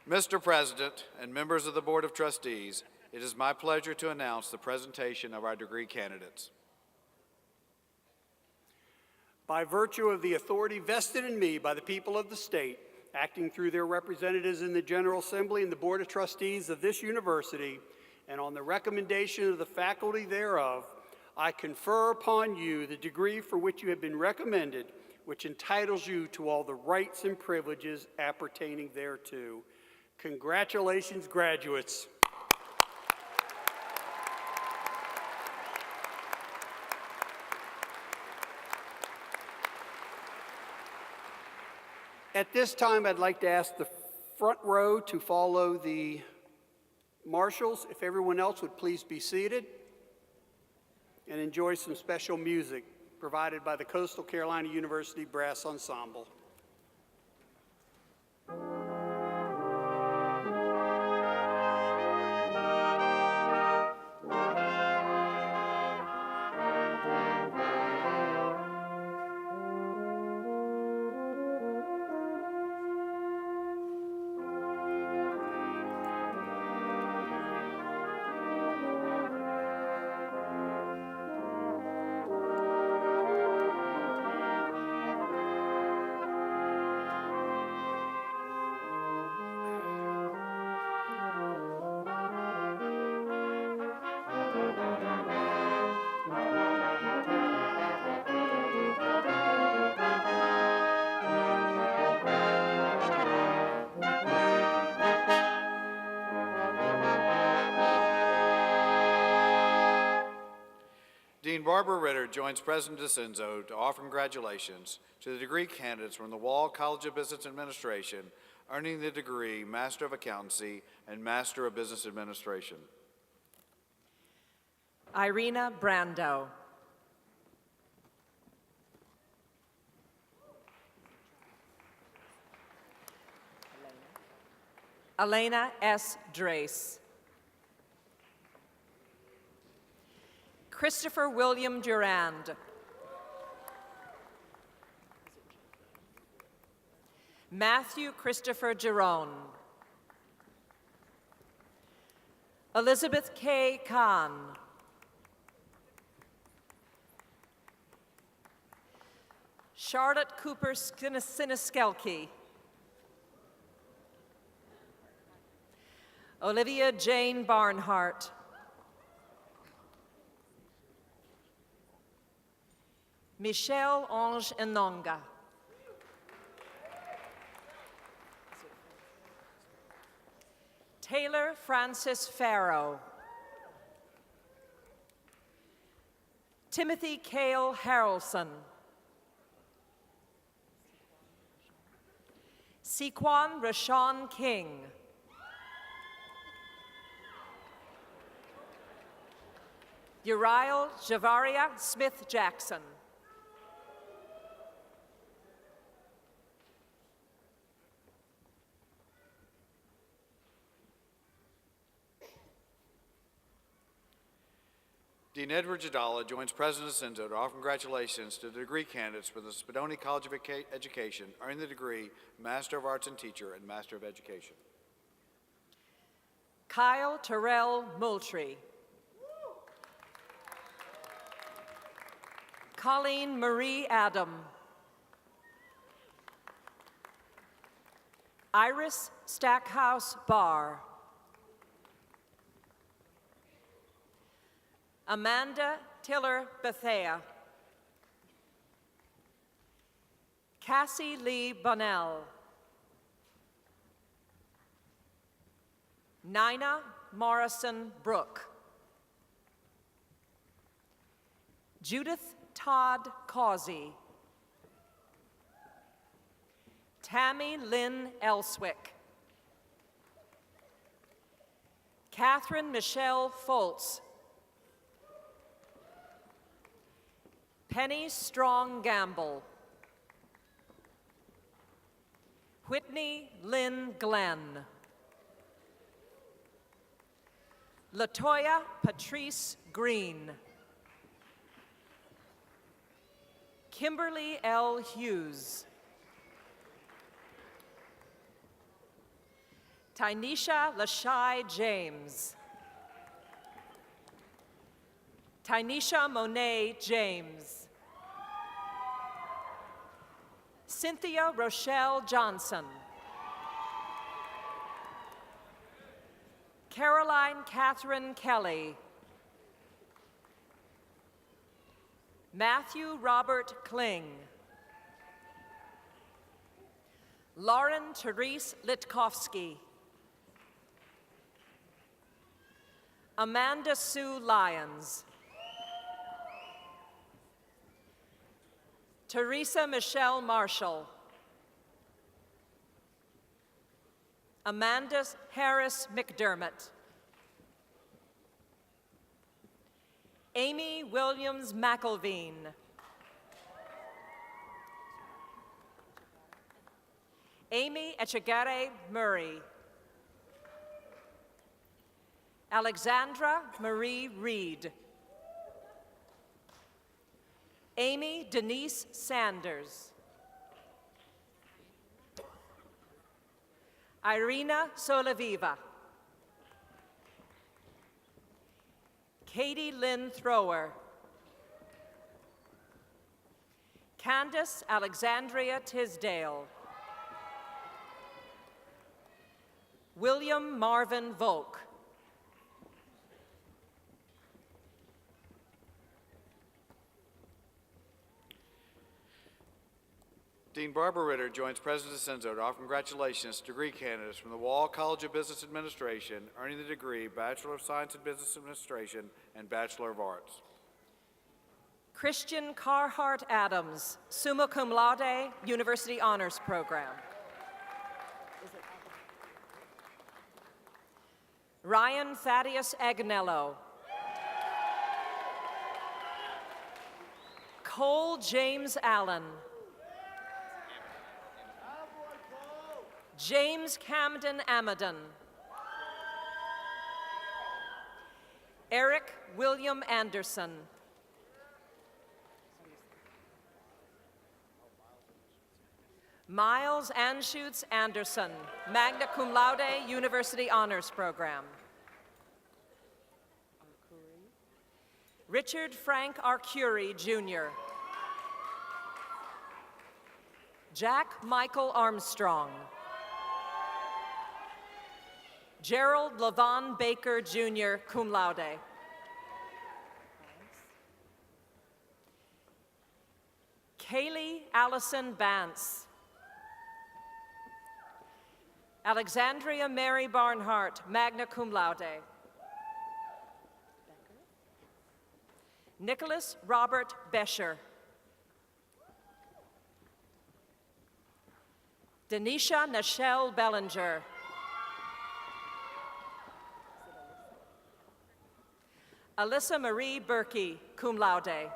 Mr. President and members of the Board of Trustees, it is my pleasure to announce the presentation of our degree candidates. By virtue of the authority vested in me by the people of the state, acting through their representatives in the General Assembly and the Board of Trustees of this university, and on the recommendation of the faculty thereof, I confer upon you the degree for which you have been recommended, which entitles you to all the rights and privileges appertaining thereto. Congratulations, graduates. At this time, I'd like to ask the front row to follow the marshals. If everyone else would please be seated and enjoy some special music provided by the Coastal Carolina University Brass Ensemble. Dean Barbara Ritter joins President DeCenzo to offer congratulations to the degree candidates from the Wall College of Business Administration earning the degree Master of Accountancy and Master of Business Administration. Irina Brando. Elena S. Drace. Christopher William Durand. Matthew Christopher Jerome. Elizabeth K. Kahn. Charlotte Cooper Siniskelke. Olivia Jane Barnhart. Michelle Ange Enonga. Taylor Francis Farrow. Timothy Cale Harrelson. Sequan Rashawn King. Uriel Javaria Smith-Jackson. Dean Edward Jadala joins President Senzo to offer congratulations to the degree candidates for the Spadoni College of Education earning the degree Master of Arts and Teacher and Master of Education. Kyle Terrell Moultrie. Colleen Marie Adam. Iris Stackhouse Barr. Amanda Tiller Bethea. Cassie Lee Bonnell. Nina Morrison Brooke. Judith Todd Causey. Tammy Lynn Elswick. Catherine Michelle Foltz. Penny Strong Gamble. Whitney Lynn Glenn. Latoya Patrice Green. Kimberly L. Hughes. Tynesha Lashai James. Tynesha Monet James. Cynthia Rochelle Johnson. Caroline Catherine Kelly. Matthew Robert Kling. Lauren Therese Litkowski. Amanda Sue Lyons. Teresa Michelle Marshall. Amanda Harris McDermott. Amy Williams McElveen. Amy Echegare Murray. Alexandra Marie Reed. Amy Denise Sanders. Irina Solaviva. Katie Lynn Thrower. Candace Alexandria Tisdale. William Marvin Volk. Dean Barbara Ritter joins President Senzo to offer congratulations to degree candidates from the Wall College of Business Administration earning the degree Bachelor of Science in Business Administration and Bachelor of Arts. Christian Carhart Adams, summa cum laude, University Honors Program. Ryan Thaddeus Agnello. Cole James Allen. James Camden Amadon. Eric William Anderson. Miles Anschutz Anderson, magna cum laude, University Honors Program. Richard Frank Arcuri, Jr. Jack Michael Armstrong. Gerald Levon Baker, Jr., cum laude. Kaylee Allison Vance. Alexandria Mary Barnhart, magna cum laude. Nicholas Robert Bescher. Denisha Nichelle Bellinger. Alyssa Marie Berkey, cum laude.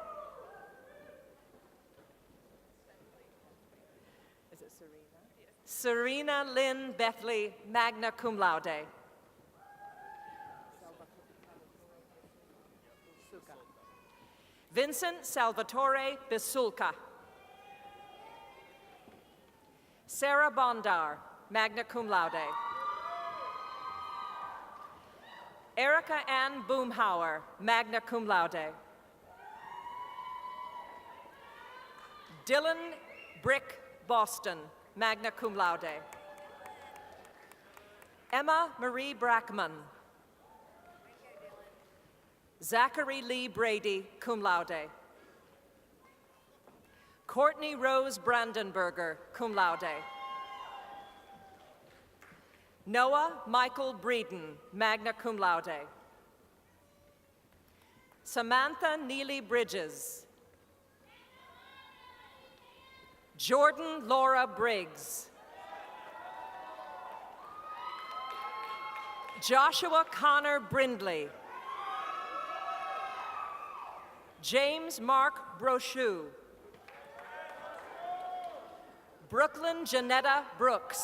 Is it Serena? Serena Lynn Bethley, magna cum laude. Vincent Salvatore Bisulca. Sarah Bondar, magna cum laude. Erica Ann Boomhauer, magna cum laude. Dylan Brick Boston, magna cum laude. Emma Marie Brackman. Zachary Lee Brady, cum laude. Courtney Rose Brandenberger, cum laude. Noah Michael Breeden, magna cum laude. Samantha Neely Bridges. Jordan Laura Briggs. Joshua Connor Brindley. James Mark Brochu. Brooklyn Janetta Brooks.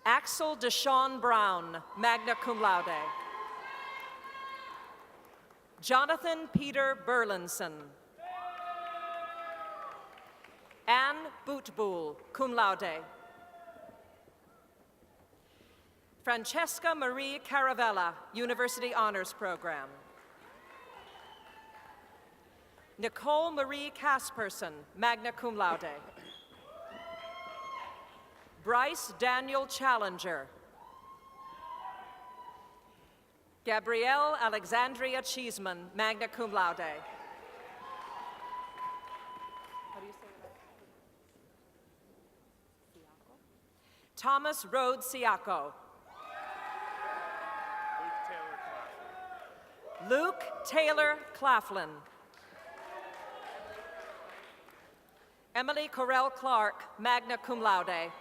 Axel Deshawn Brown, magna cum laude. Jonathan Peter Burlinson. Anne Bootbull, cum laude. Francesca Marie Caravella, University Honors Program. Nicole Marie Casperson, magna cum laude. Bryce Daniel Challenger. Gabrielle Alexandria Cheeseman, magna cum laude. How do you say that? Thomas Rhodes Siako. Luke Taylor Claflin. Emily Correll Clark, magna cum laude.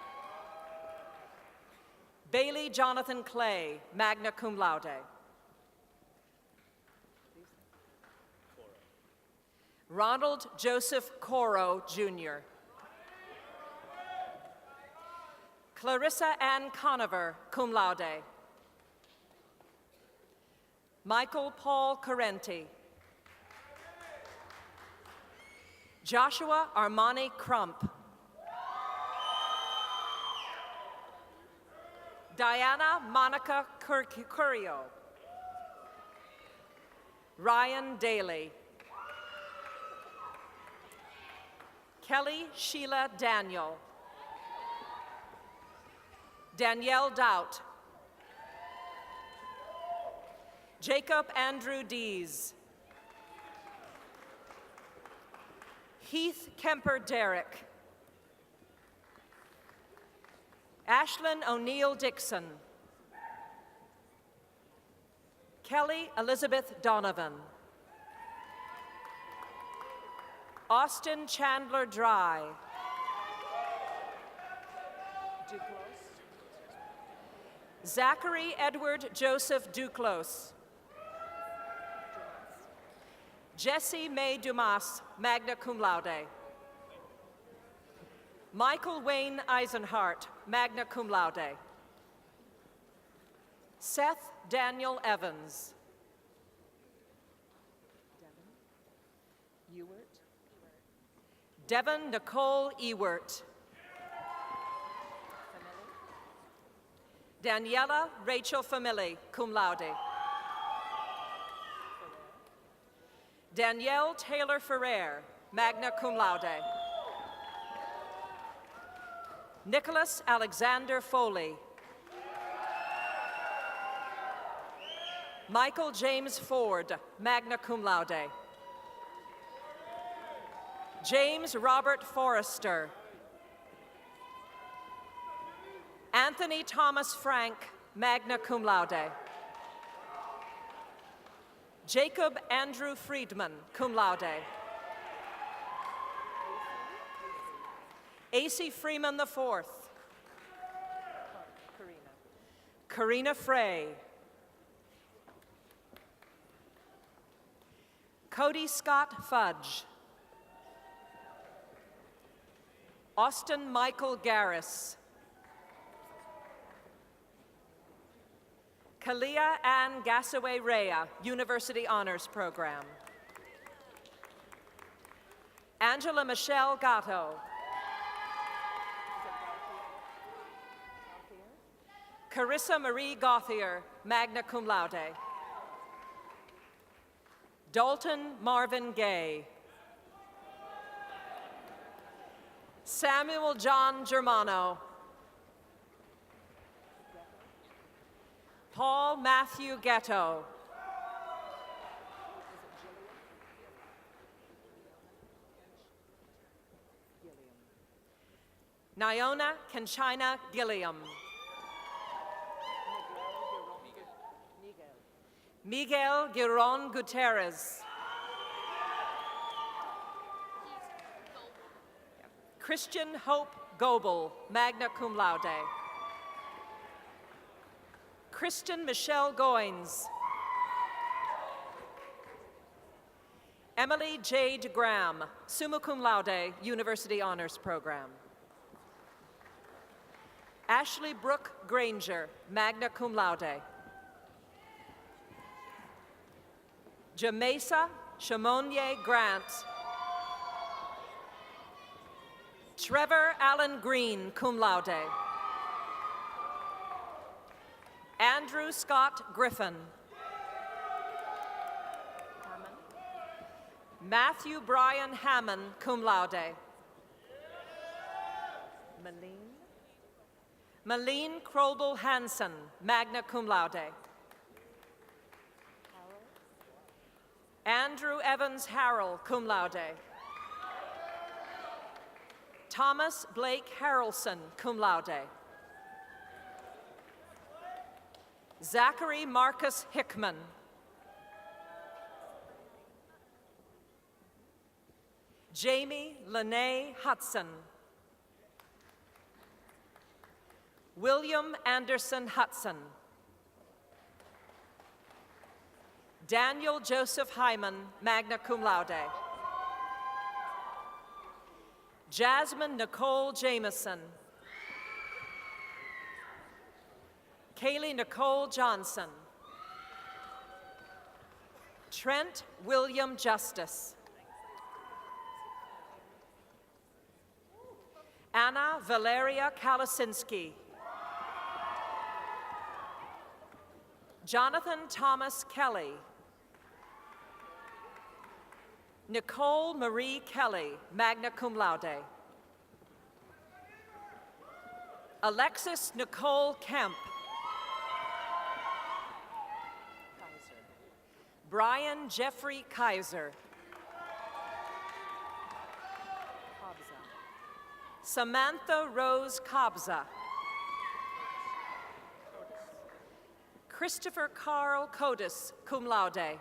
Bailey Jonathan Clay, magna cum laude. Ronald Joseph Coro, Jr. Clarissa Ann Conover, cum laude. Michael Paul Carenti. Joshua Armani Crump. Diana Monica Curio. Ryan Daly. Kelly Sheila Daniel. Danielle Doubt. Jacob Andrew Dees. Heath Kemper Derrick. Ashlyn O'Neill Dixon. Kelly Elizabeth Donovan. Austin Chandler Dry. Zachary Edward Joseph Duclos. Jessie Mae Dumas, magna cum laude. Michael Wayne Eisenhart, magna cum laude. Seth Daniel Evans. Ewert. Devon Nicole Ewert. Daniela Rachel Famili, cum laude. Danielle Taylor Ferrer, magna cum laude. Nicholas Alexander Foley. Michael James Ford, magna cum laude. James Robert Forrester. Anthony Thomas Frank, magna cum laude. Jacob Andrew Friedman, cum laude. A.C. Freeman IV. Karina Frey. Cody Scott Fudge. Austin Michael Garris. Kalia Ann Gassaway Rea, University Honors Program. Angela Michelle Gatto. Carissa Marie Gauthier, magna cum laude. Dalton Marvin Gay. Samuel John Germano. Paul Matthew Ghetto. Nyona Kenchina Gilliam. Miguel Giron Gutierrez. Christian Hope Goebel, magna cum laude. Kristen Michelle Goins. Emily Jade Graham, summa cum laude, University Honors Program. Ashley Brooke Granger, magna cum laude. Jamesa Shamonye Grant. Trevor Allen Green, cum laude. Andrew Scott Griffin. Matthew Brian Hammond, cum laude. Malene Krobel Hansen, magna cum laude. Andrew Evans Harrell, cum laude. Thomas Blake Harrelson, cum laude. Zachary Marcus Hickman. Jamie Lene Hudson. William Anderson Hudson. Daniel Joseph Hyman, magna cum laude. Jasmine Nicole Jameson. Kaylee Nicole Johnson. Trent William Justice. Anna Valeria Kalasinski. Jonathan Thomas Kelly. Nicole Marie Kelly, magna cum laude. Alexis Nicole Kemp. Brian Jeffrey Kaiser. Samantha Rose Kabza. Christopher Carl Codis, cum laude.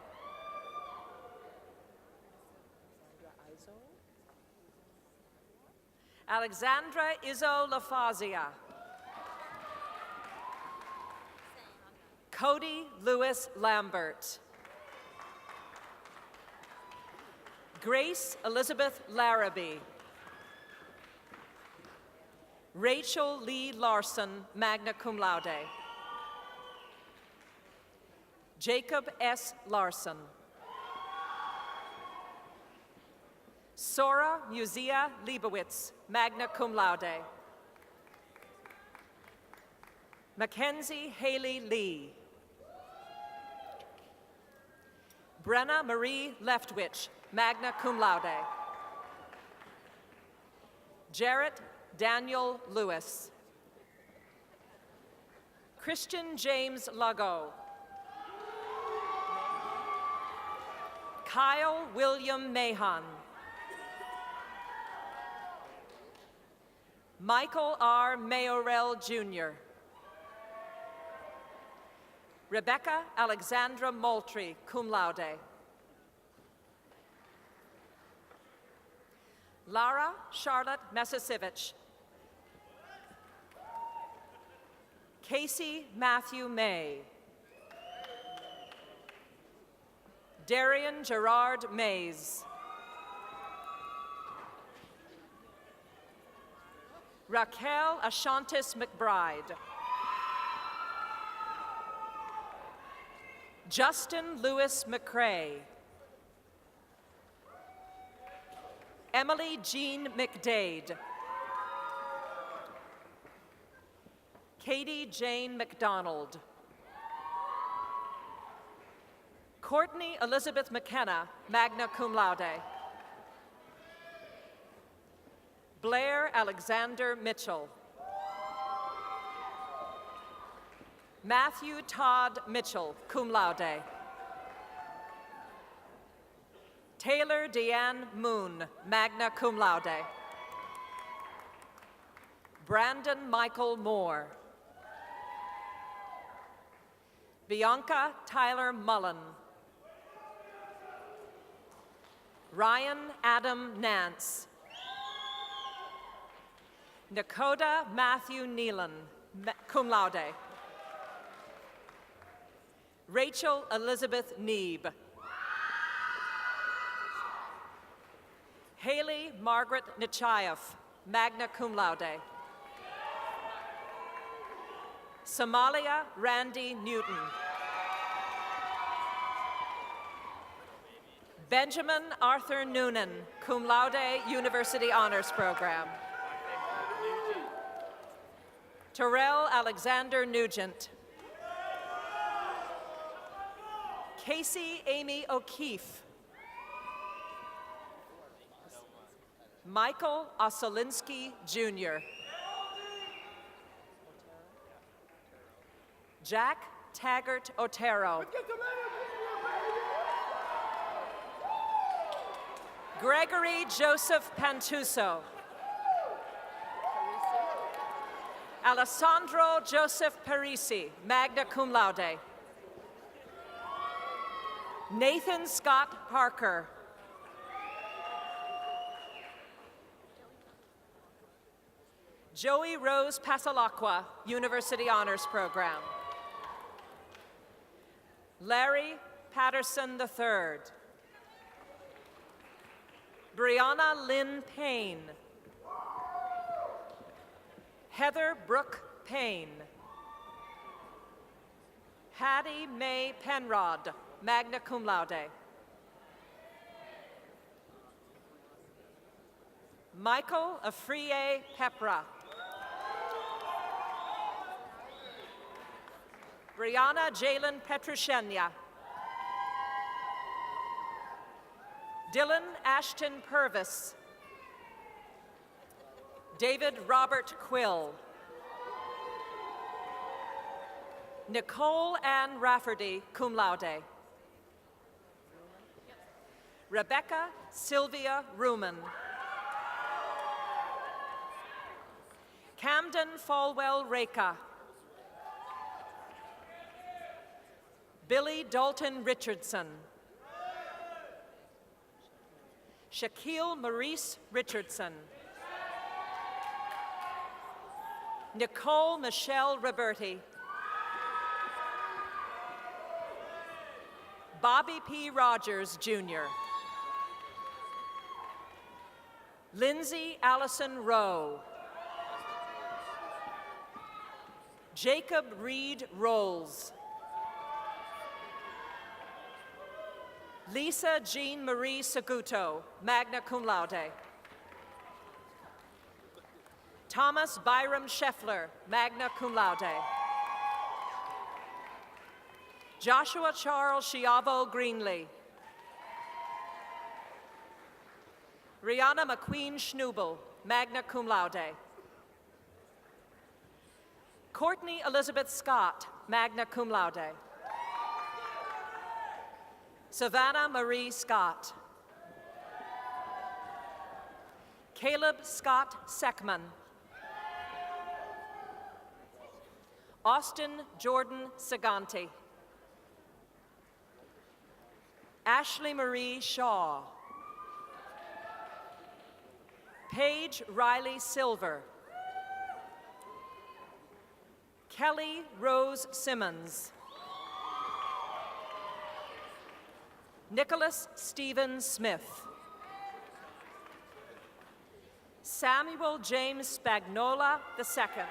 Alexandra Izzo LaFazia. Cody Lewis Lambert. Grace Elizabeth Larrabee. Rachel Lee Larson, magna cum laude. Jacob S. Larson. Sora Musia Leibowitz, magna cum laude. Mackenzie Haley Lee. Brenna Marie Leftwich, magna cum laude. Jarrett Daniel Lewis. Christian James Lago. Kyle William Mahan. Michael R. Mayorel, Jr. Rebecca Alexandra Moultrie, cum laude. Lara Charlotte Mesisevich. Casey Matthew May. Darian Gerard Mays. Raquel Ashantis McBride. Justin Lewis McCrae. Emily Jean McDade. Katie Jane McDonald. Courtney Elizabeth McKenna, magna cum laude. Blair Alexander Mitchell. Matthew Todd Mitchell, cum laude. Taylor Deanne Moon, magna cum laude. Brandon Michael Moore. Bianca Tyler Mullen. Ryan Adam Nance. Nakoda Matthew Neelan, cum laude. Rachel Elizabeth Neeb. Haley Margaret Nechayev, magna cum laude. Somalia Randy Newton. Benjamin Arthur Noonan, cum laude, University Honors Program. Terrell Alexander Nugent. Casey Amy O'Keefe. Michael Osolinsky, Jr. Jack Taggart Otero. Gregory Joseph Pantuso. Alessandro Joseph Parisi, magna cum laude. Nathan Scott Parker. Joey Rose Pasalacqua, University Honors Program. Larry Patterson III. Brianna Lynn Payne. Heather Brooke Payne. Hattie Mae Penrod, magna cum laude. Michael Afriye Pepra. Brianna Jalen Petrushenia. Dylan Ashton Purvis. David Robert Quill. Nicole Ann Rafferty, cum laude. Rebecca Sylvia Ruman. Camden Falwell Reka. Billy Dalton Richardson. Shaquille Maurice Richardson. Nicole Michelle Roberti. Bobby P. Rogers, Jr. Lindsay Allison Rowe. Jacob Reed Rolls. Lisa Jean Marie Seguto, magna cum laude. Thomas Byram Scheffler, magna cum laude. Joshua Charles Chiavo Greenlee. Rihanna McQueen Schnubel, magna cum laude. Courtney Elizabeth Scott, magna cum laude. Savannah Marie Scott. Caleb Scott Seckman. Austin Jordan Saganti. Ashley Marie Shaw. Paige Riley Silver. Kelly Rose Simmons. Nicholas Stephen Smith. Samuel James Spagnola II.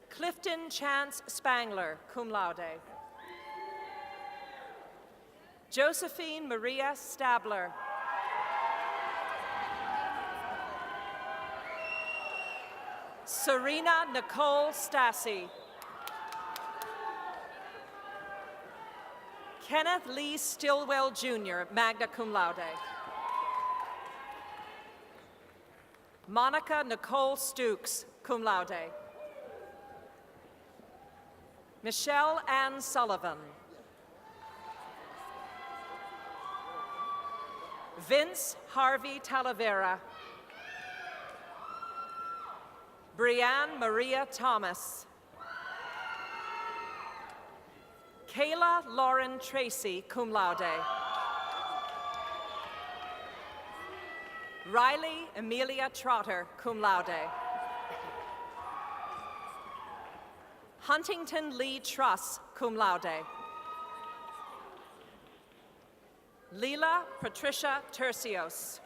Clifton Chance Spangler, cum laude. Josephine Maria Stabler. Serena Nicole Stassi. Kenneth Lee Stillwell Jr., magna cum laude. Monica Nicole Stukes, cum laude. Michelle Ann Sullivan. Vince Harvey Talavera. Brianne Maria Thomas. Kayla Lauren Tracy, cum laude. Riley Amelia Trotter, cum laude. Huntington Lee Truss, cum laude. Leela Patricia Tercios.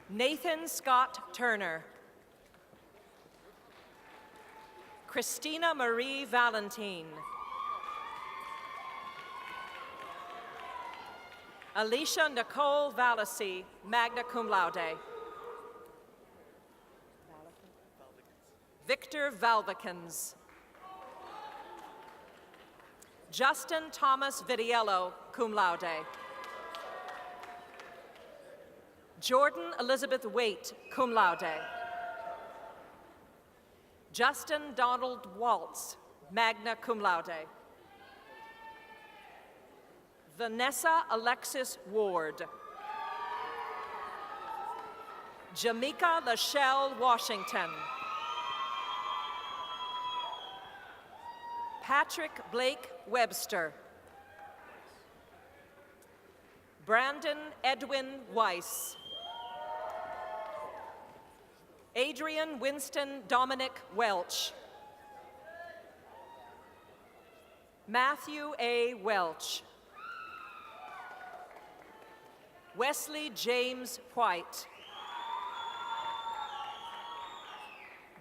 Nathan Scott Turner. Christina Marie Valentine. Alicia Nicole Vallacy, magna cum laude. Victor Valvicans. Justin Thomas Vidiello, cum laude. Jordan Elizabeth Waite, cum laude. Justin Donald Waltz, magna cum laude. Vanessa Alexis Ward. Jamaica Lachelle Washington. Patrick Blake Webster. Brandon Edwin Weiss. Adrian Winston Dominic Welch. Matthew A. Welch. Wesley James White.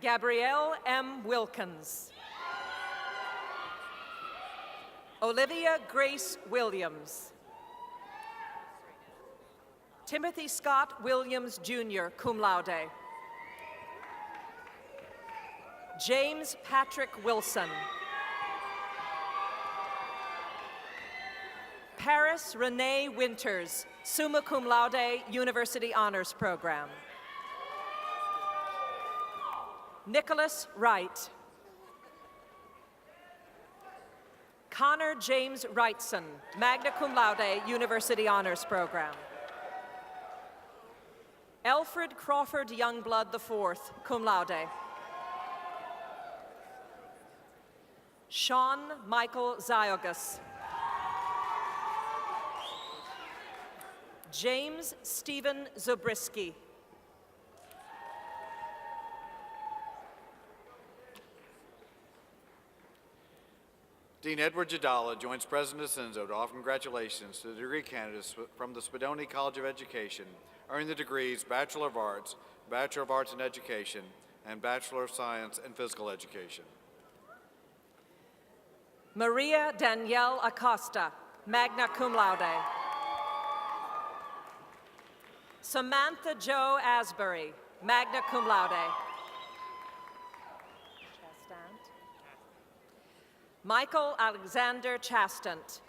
Gabrielle M. Wilkins. Olivia Grace Williams. Timothy Scott Williams, Jr., cum laude. James Patrick Wilson. Paris Renee Winters, summa cum laude, University Honors Program. Nicholas Wright. Connor James Wrightson, magna cum laude, University Honors Program. Alfred Crawford Youngblood IV, cum laude. Sean Michael Ziogas. James Stephen Zabriskie. Dean Edward Jadala joins President Desenzo to offer congratulations to the degree candidates from the Spadoni College of Education, earning the degrees Bachelor of Arts in Education, and Bachelor of Science in Physical Education. Maria Danielle Acosta, magna cum laude. Samantha Jo Asbury, magna cum laude. Chastant. Michael Alexander Chastant.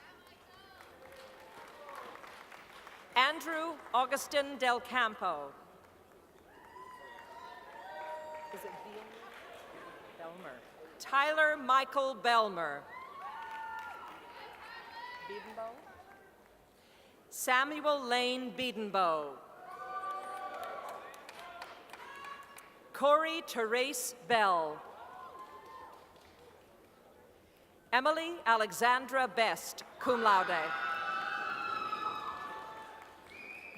Andrew Augustin Del Campo. Is it Belmer? Tyler Michael Belmer. Biedenbow. Samuel Lane Biedenbow. Corey Therese Bell. Emily Alexandra Best, cum laude.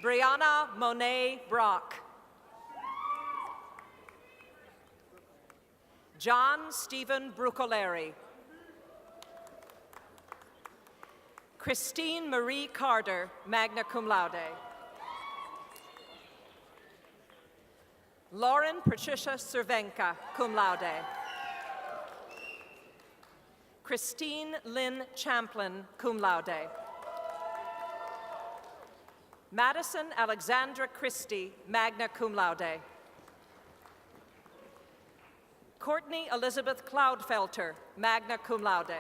Brianna Monet Brock. John Stephen Brucoleri. Christine Marie Carter, magna cum laude. Lauren Patricia Cervenka, cum laude. Christine Lynn Champlin, cum laude. Madison Alexandra Christie, magna cum laude. Courtney Elizabeth Cloudfelter, magna cum laude.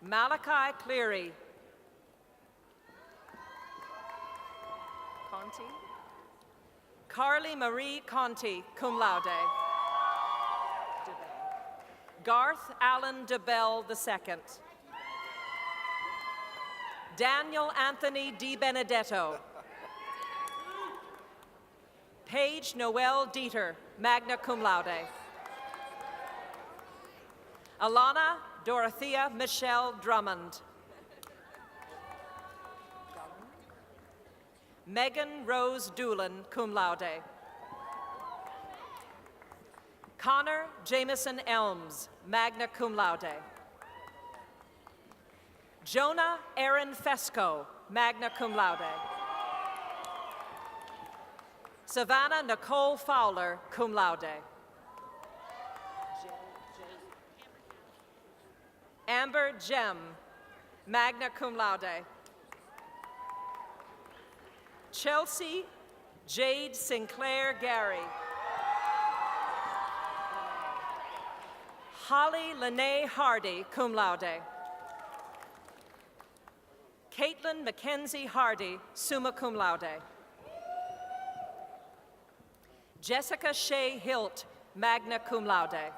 Malachi Cleary. Conti. Carly Marie Conti, cum laude. Garth Allen DeBell II. Daniel Anthony Di Benedetto. Paige Noel Dieter, magna cum laude. Alana Dorothea Michelle Drummond. Megan Rose Doolin, cum laude. Connor Jameson Elms, magna cum laude. Jonah Aaron Fesco, magna cum laude. Savannah Nicole Fowler, cum laude. Amber Jem, magna cum laude. Chelsea Jade Sinclair Gary. Holly Lene Hardy, cum laude. Caitlin Mackenzie Hardy, summa cum laude. Jessica Shea Hilt, magna cum laude.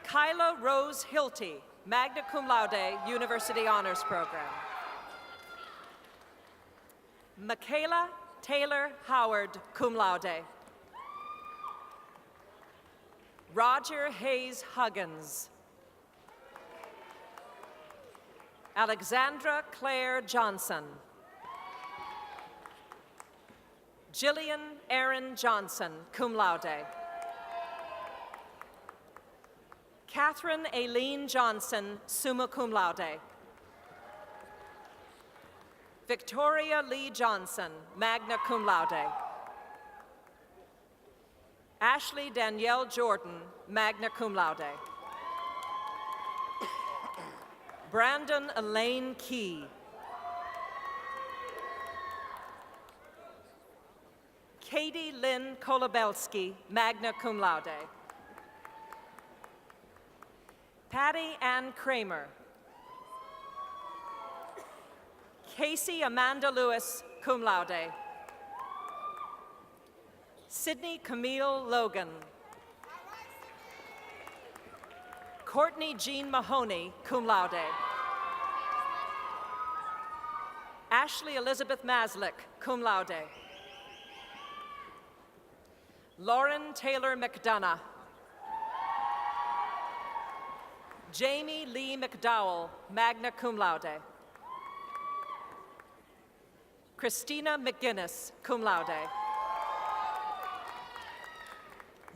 Kyla Rose Hilty, magna cum laude, University Honors Program. Michaela Taylor Howard, cum laude. Roger Hayes Huggins. Alexandra Claire Johnson. Jillian Erin Johnson, cum laude. Catherine Aileen Johnson, summa cum laude. Victoria Lee Johnson, magna cum laude. Ashley Danielle Jordan, magna cum laude. Brandon Elaine Key. Katie Lynn Kolobelski, magna cum laude. Patty Ann Kramer. Casey Amanda Lewis, cum laude. Sydney Camille Logan. Courtney Jean Mahoney, cum laude. Ashley Elizabeth Maslick, cum laude. Lauren Taylor McDonough. Jamie Lee McDowell, magna cum laude. Christina McGinnis, cum laude.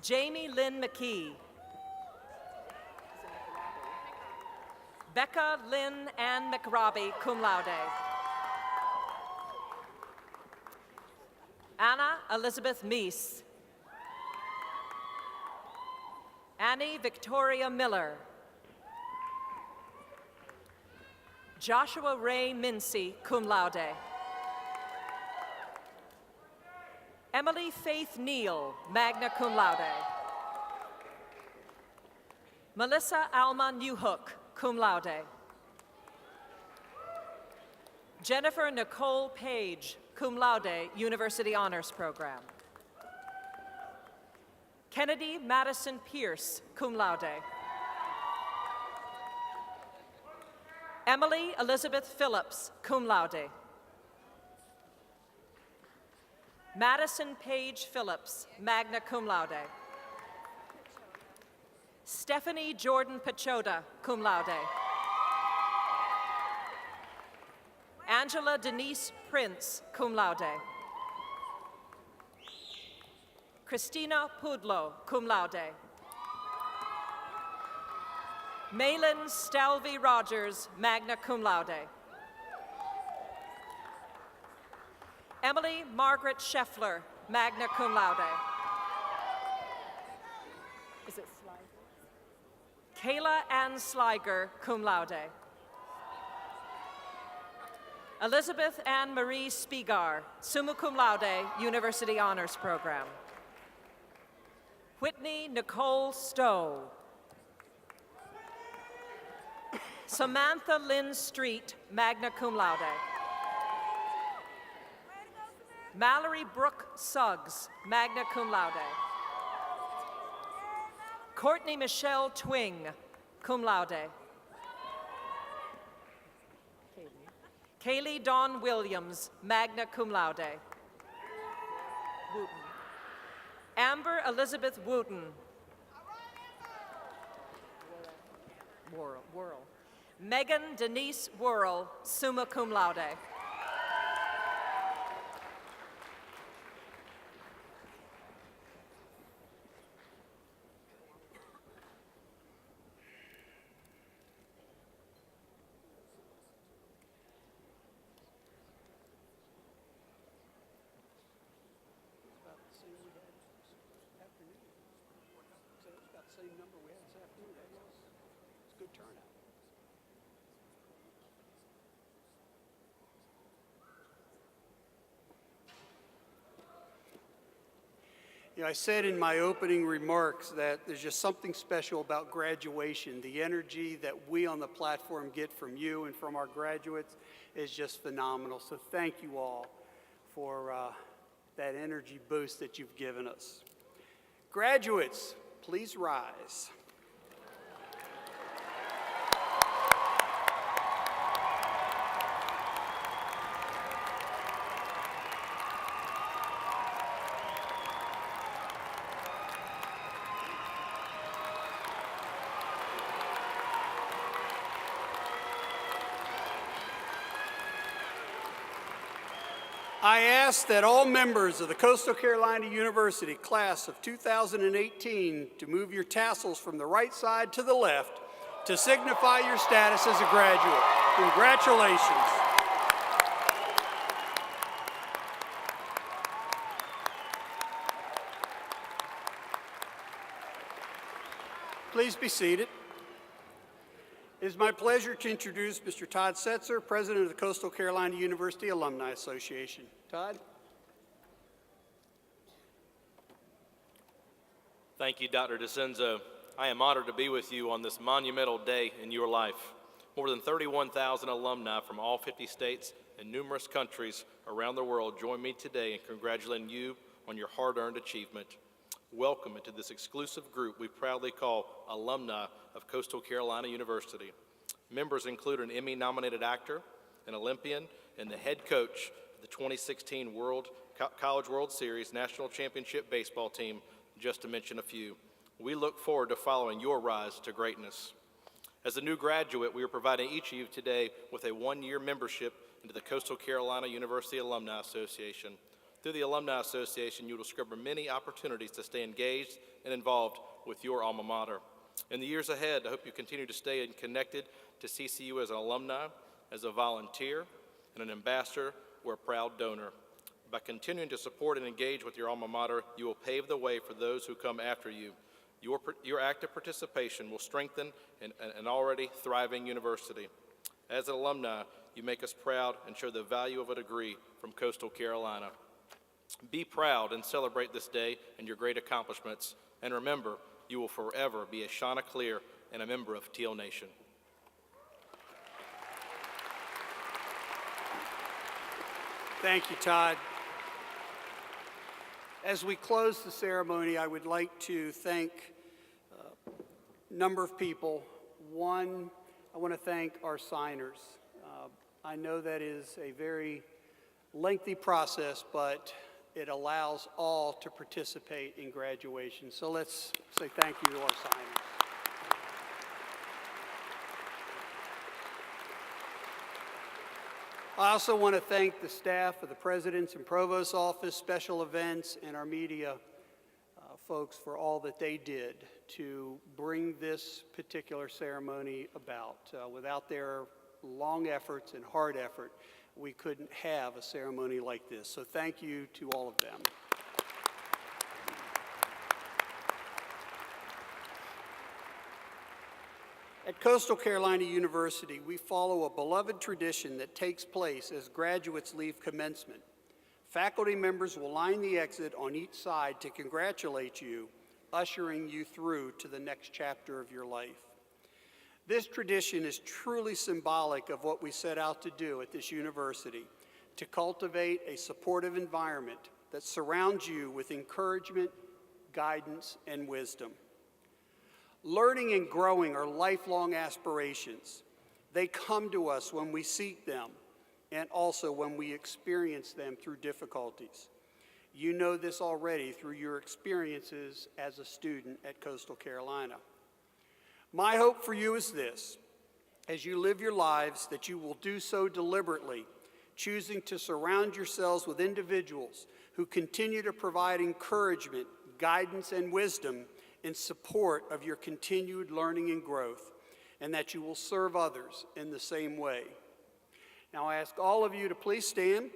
Jamie Lynn McKee. Becca Lynn Ann McRobbie, cum laude. Anna Elizabeth Meese. Annie Victoria Miller. Joshua Ray Mincy, cum laude. Emily Faith Neal, magna cum laude. Melissa Alma Newhook, cum laude. Jennifer Nicole Page, cum laude, University Honors Program. Kennedy Madison Pierce, cum laude. Emily Elizabeth Phillips, cum laude. Madison Page Phillips, magna cum laude. Stephanie Jordan Pachoda, cum laude. Angela Denise Prince, cum laude. Christina Pudlo, cum laude. Malin Stalvey Rogers, magna cum laude. Emily Margaret Scheffler, magna cum laude. Is it Sliger? Kayla Ann Sliger, cum laude. Elizabeth Ann Marie Spigar, summa cum laude, University Honors Program. Whitney Nicole Stowe. Samantha Lynn Street, magna cum laude. Mallory Brooke Suggs, magna cum laude. Courtney Michelle Twing, cum laude. Kaylee Dawn Williams, magna cum laude. Wooten. Amber Elizabeth Wooten. Worrell. Megan Denise Worrell, summa cum laude. You know, I said in my opening remarks that there's just something special about graduation. The energy that we on the platform get from you and from our graduates is just phenomenal. So thank you all for that energy boost that you've given us. Graduates, please rise. I ask that all members of the Coastal Carolina University class of 2018 to move your tassels from the right side to the left to signify your status as a graduate. Congratulations. Please be seated. It is my pleasure to introduce Mr. Todd Setzer, President of the Coastal Carolina University Alumni Association. Todd? Thank you, Dr. DeCenzo. I am honored to be with you on this monumental day in your life. More than 31,000 alumni from all 50 states and numerous countries around the world join me today in congratulating you on your hard-earned achievement. Welcome into this exclusive group we proudly call Alumni of Coastal Carolina University. Members include an Emmy-nominated actor, an Olympian, and the head coach of the 2016 College World Series National Championship baseball team, just to mention a few. We look forward to following your rise to greatness. As a new graduate, we are providing each of you today with a one-year membership into the Coastal Carolina University Alumni Association. Through the Alumni Association, you will discover many opportunities to stay engaged and involved with your alma mater. In the years ahead, I hope you continue to stay connected to CCU as an alumni, as a volunteer, and an ambassador or a proud donor. By continuing to support and engage with your alma mater, you will pave the way for those who come after you. Your active participation will strengthen an already thriving university. As an alumni, you make us proud and show the value of a degree from Coastal Carolina. Be proud and celebrate this day and your great accomplishments, and remember, you will forever be a Chanticleer and a member of Teal Nation. Thank you, Todd. As we close the ceremony, I would like to thank a number of people. One, I want to thank our signers. I know that is a very lengthy process, but it allows all to participate in graduation. So let's say thank you to our signers. I also want to thank the staff of the President's and Provost's Office, Special Events, and our media folks for all that they did to bring this particular ceremony about. Without their long efforts and hard effort, we couldn't have a ceremony like this. So thank you to all of them. At Coastal Carolina University, we follow a beloved tradition that takes place as graduates leave commencement. Faculty members will line the exit on each side to congratulate you, ushering you through to the next chapter of your life. This tradition is truly symbolic of what we set out to do at this university, to cultivate a supportive environment that surrounds you with encouragement, guidance, and wisdom. Learning and growing are lifelong aspirations. They come to us when we seek them and also when we experience them through difficulties. You know this already through your experiences as a student at Coastal Carolina. My hope for you is this: as you live your lives, that you will do so deliberately, choosing to surround yourselves with individuals who continue to provide encouragement, guidance, and wisdom in support of your continued learning and growth, and that you will serve others in the same way. Now I ask all of you to please stand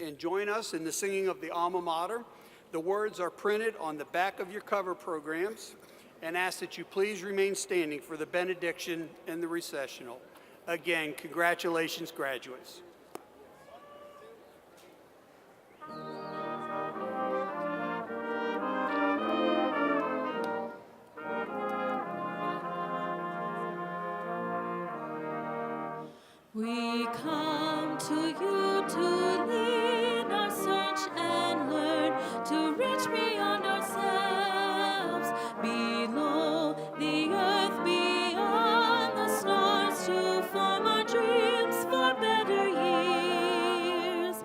and join us in the singing of the alma mater. The words are printed on the back of your cover programs, and ask that you please remain standing for the benediction and the recessional. Again, congratulations, graduates. We come to you to lead our search and learn, to reach beyond ourselves, below the earth, beyond the stars, to form our dreams for better years.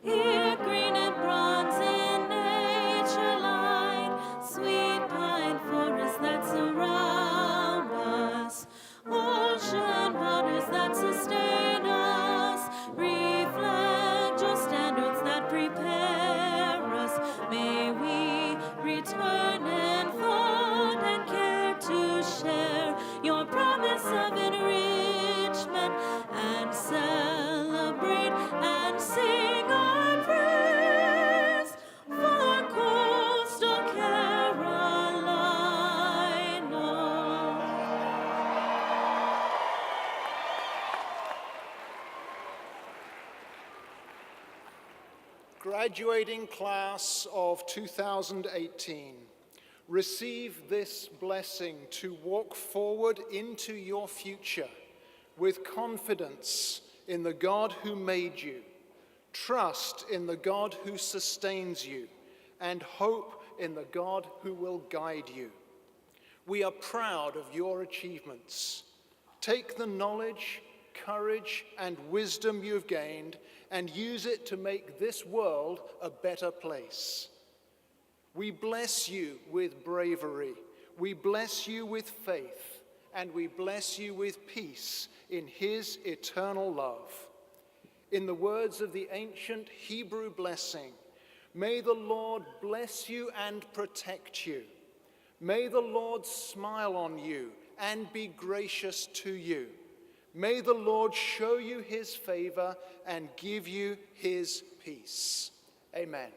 Here, green and bronze in nature light, sweet pine forests that surround us, ocean waters that sustain us, reflect your standards that prepare us. May we return in thought and care to share your promise of enrichment, and celebrate and sing our praise for Coastal Carolina. Graduating class of 2018, receive this blessing to walk forward into your future with confidence in the God who made you, trust in the God who sustains you, and hope in the God who will guide you. We are proud of your achievements. Take the knowledge, courage, and wisdom you've gained and use it to make this world a better place. We bless you with bravery, we bless you with faith, and we bless you with peace in his eternal love. In the words of the ancient Hebrew blessing, may the Lord bless you and protect you. May the Lord smile on you and be gracious to you. May the Lord show you his favor and give you his peace. Amen.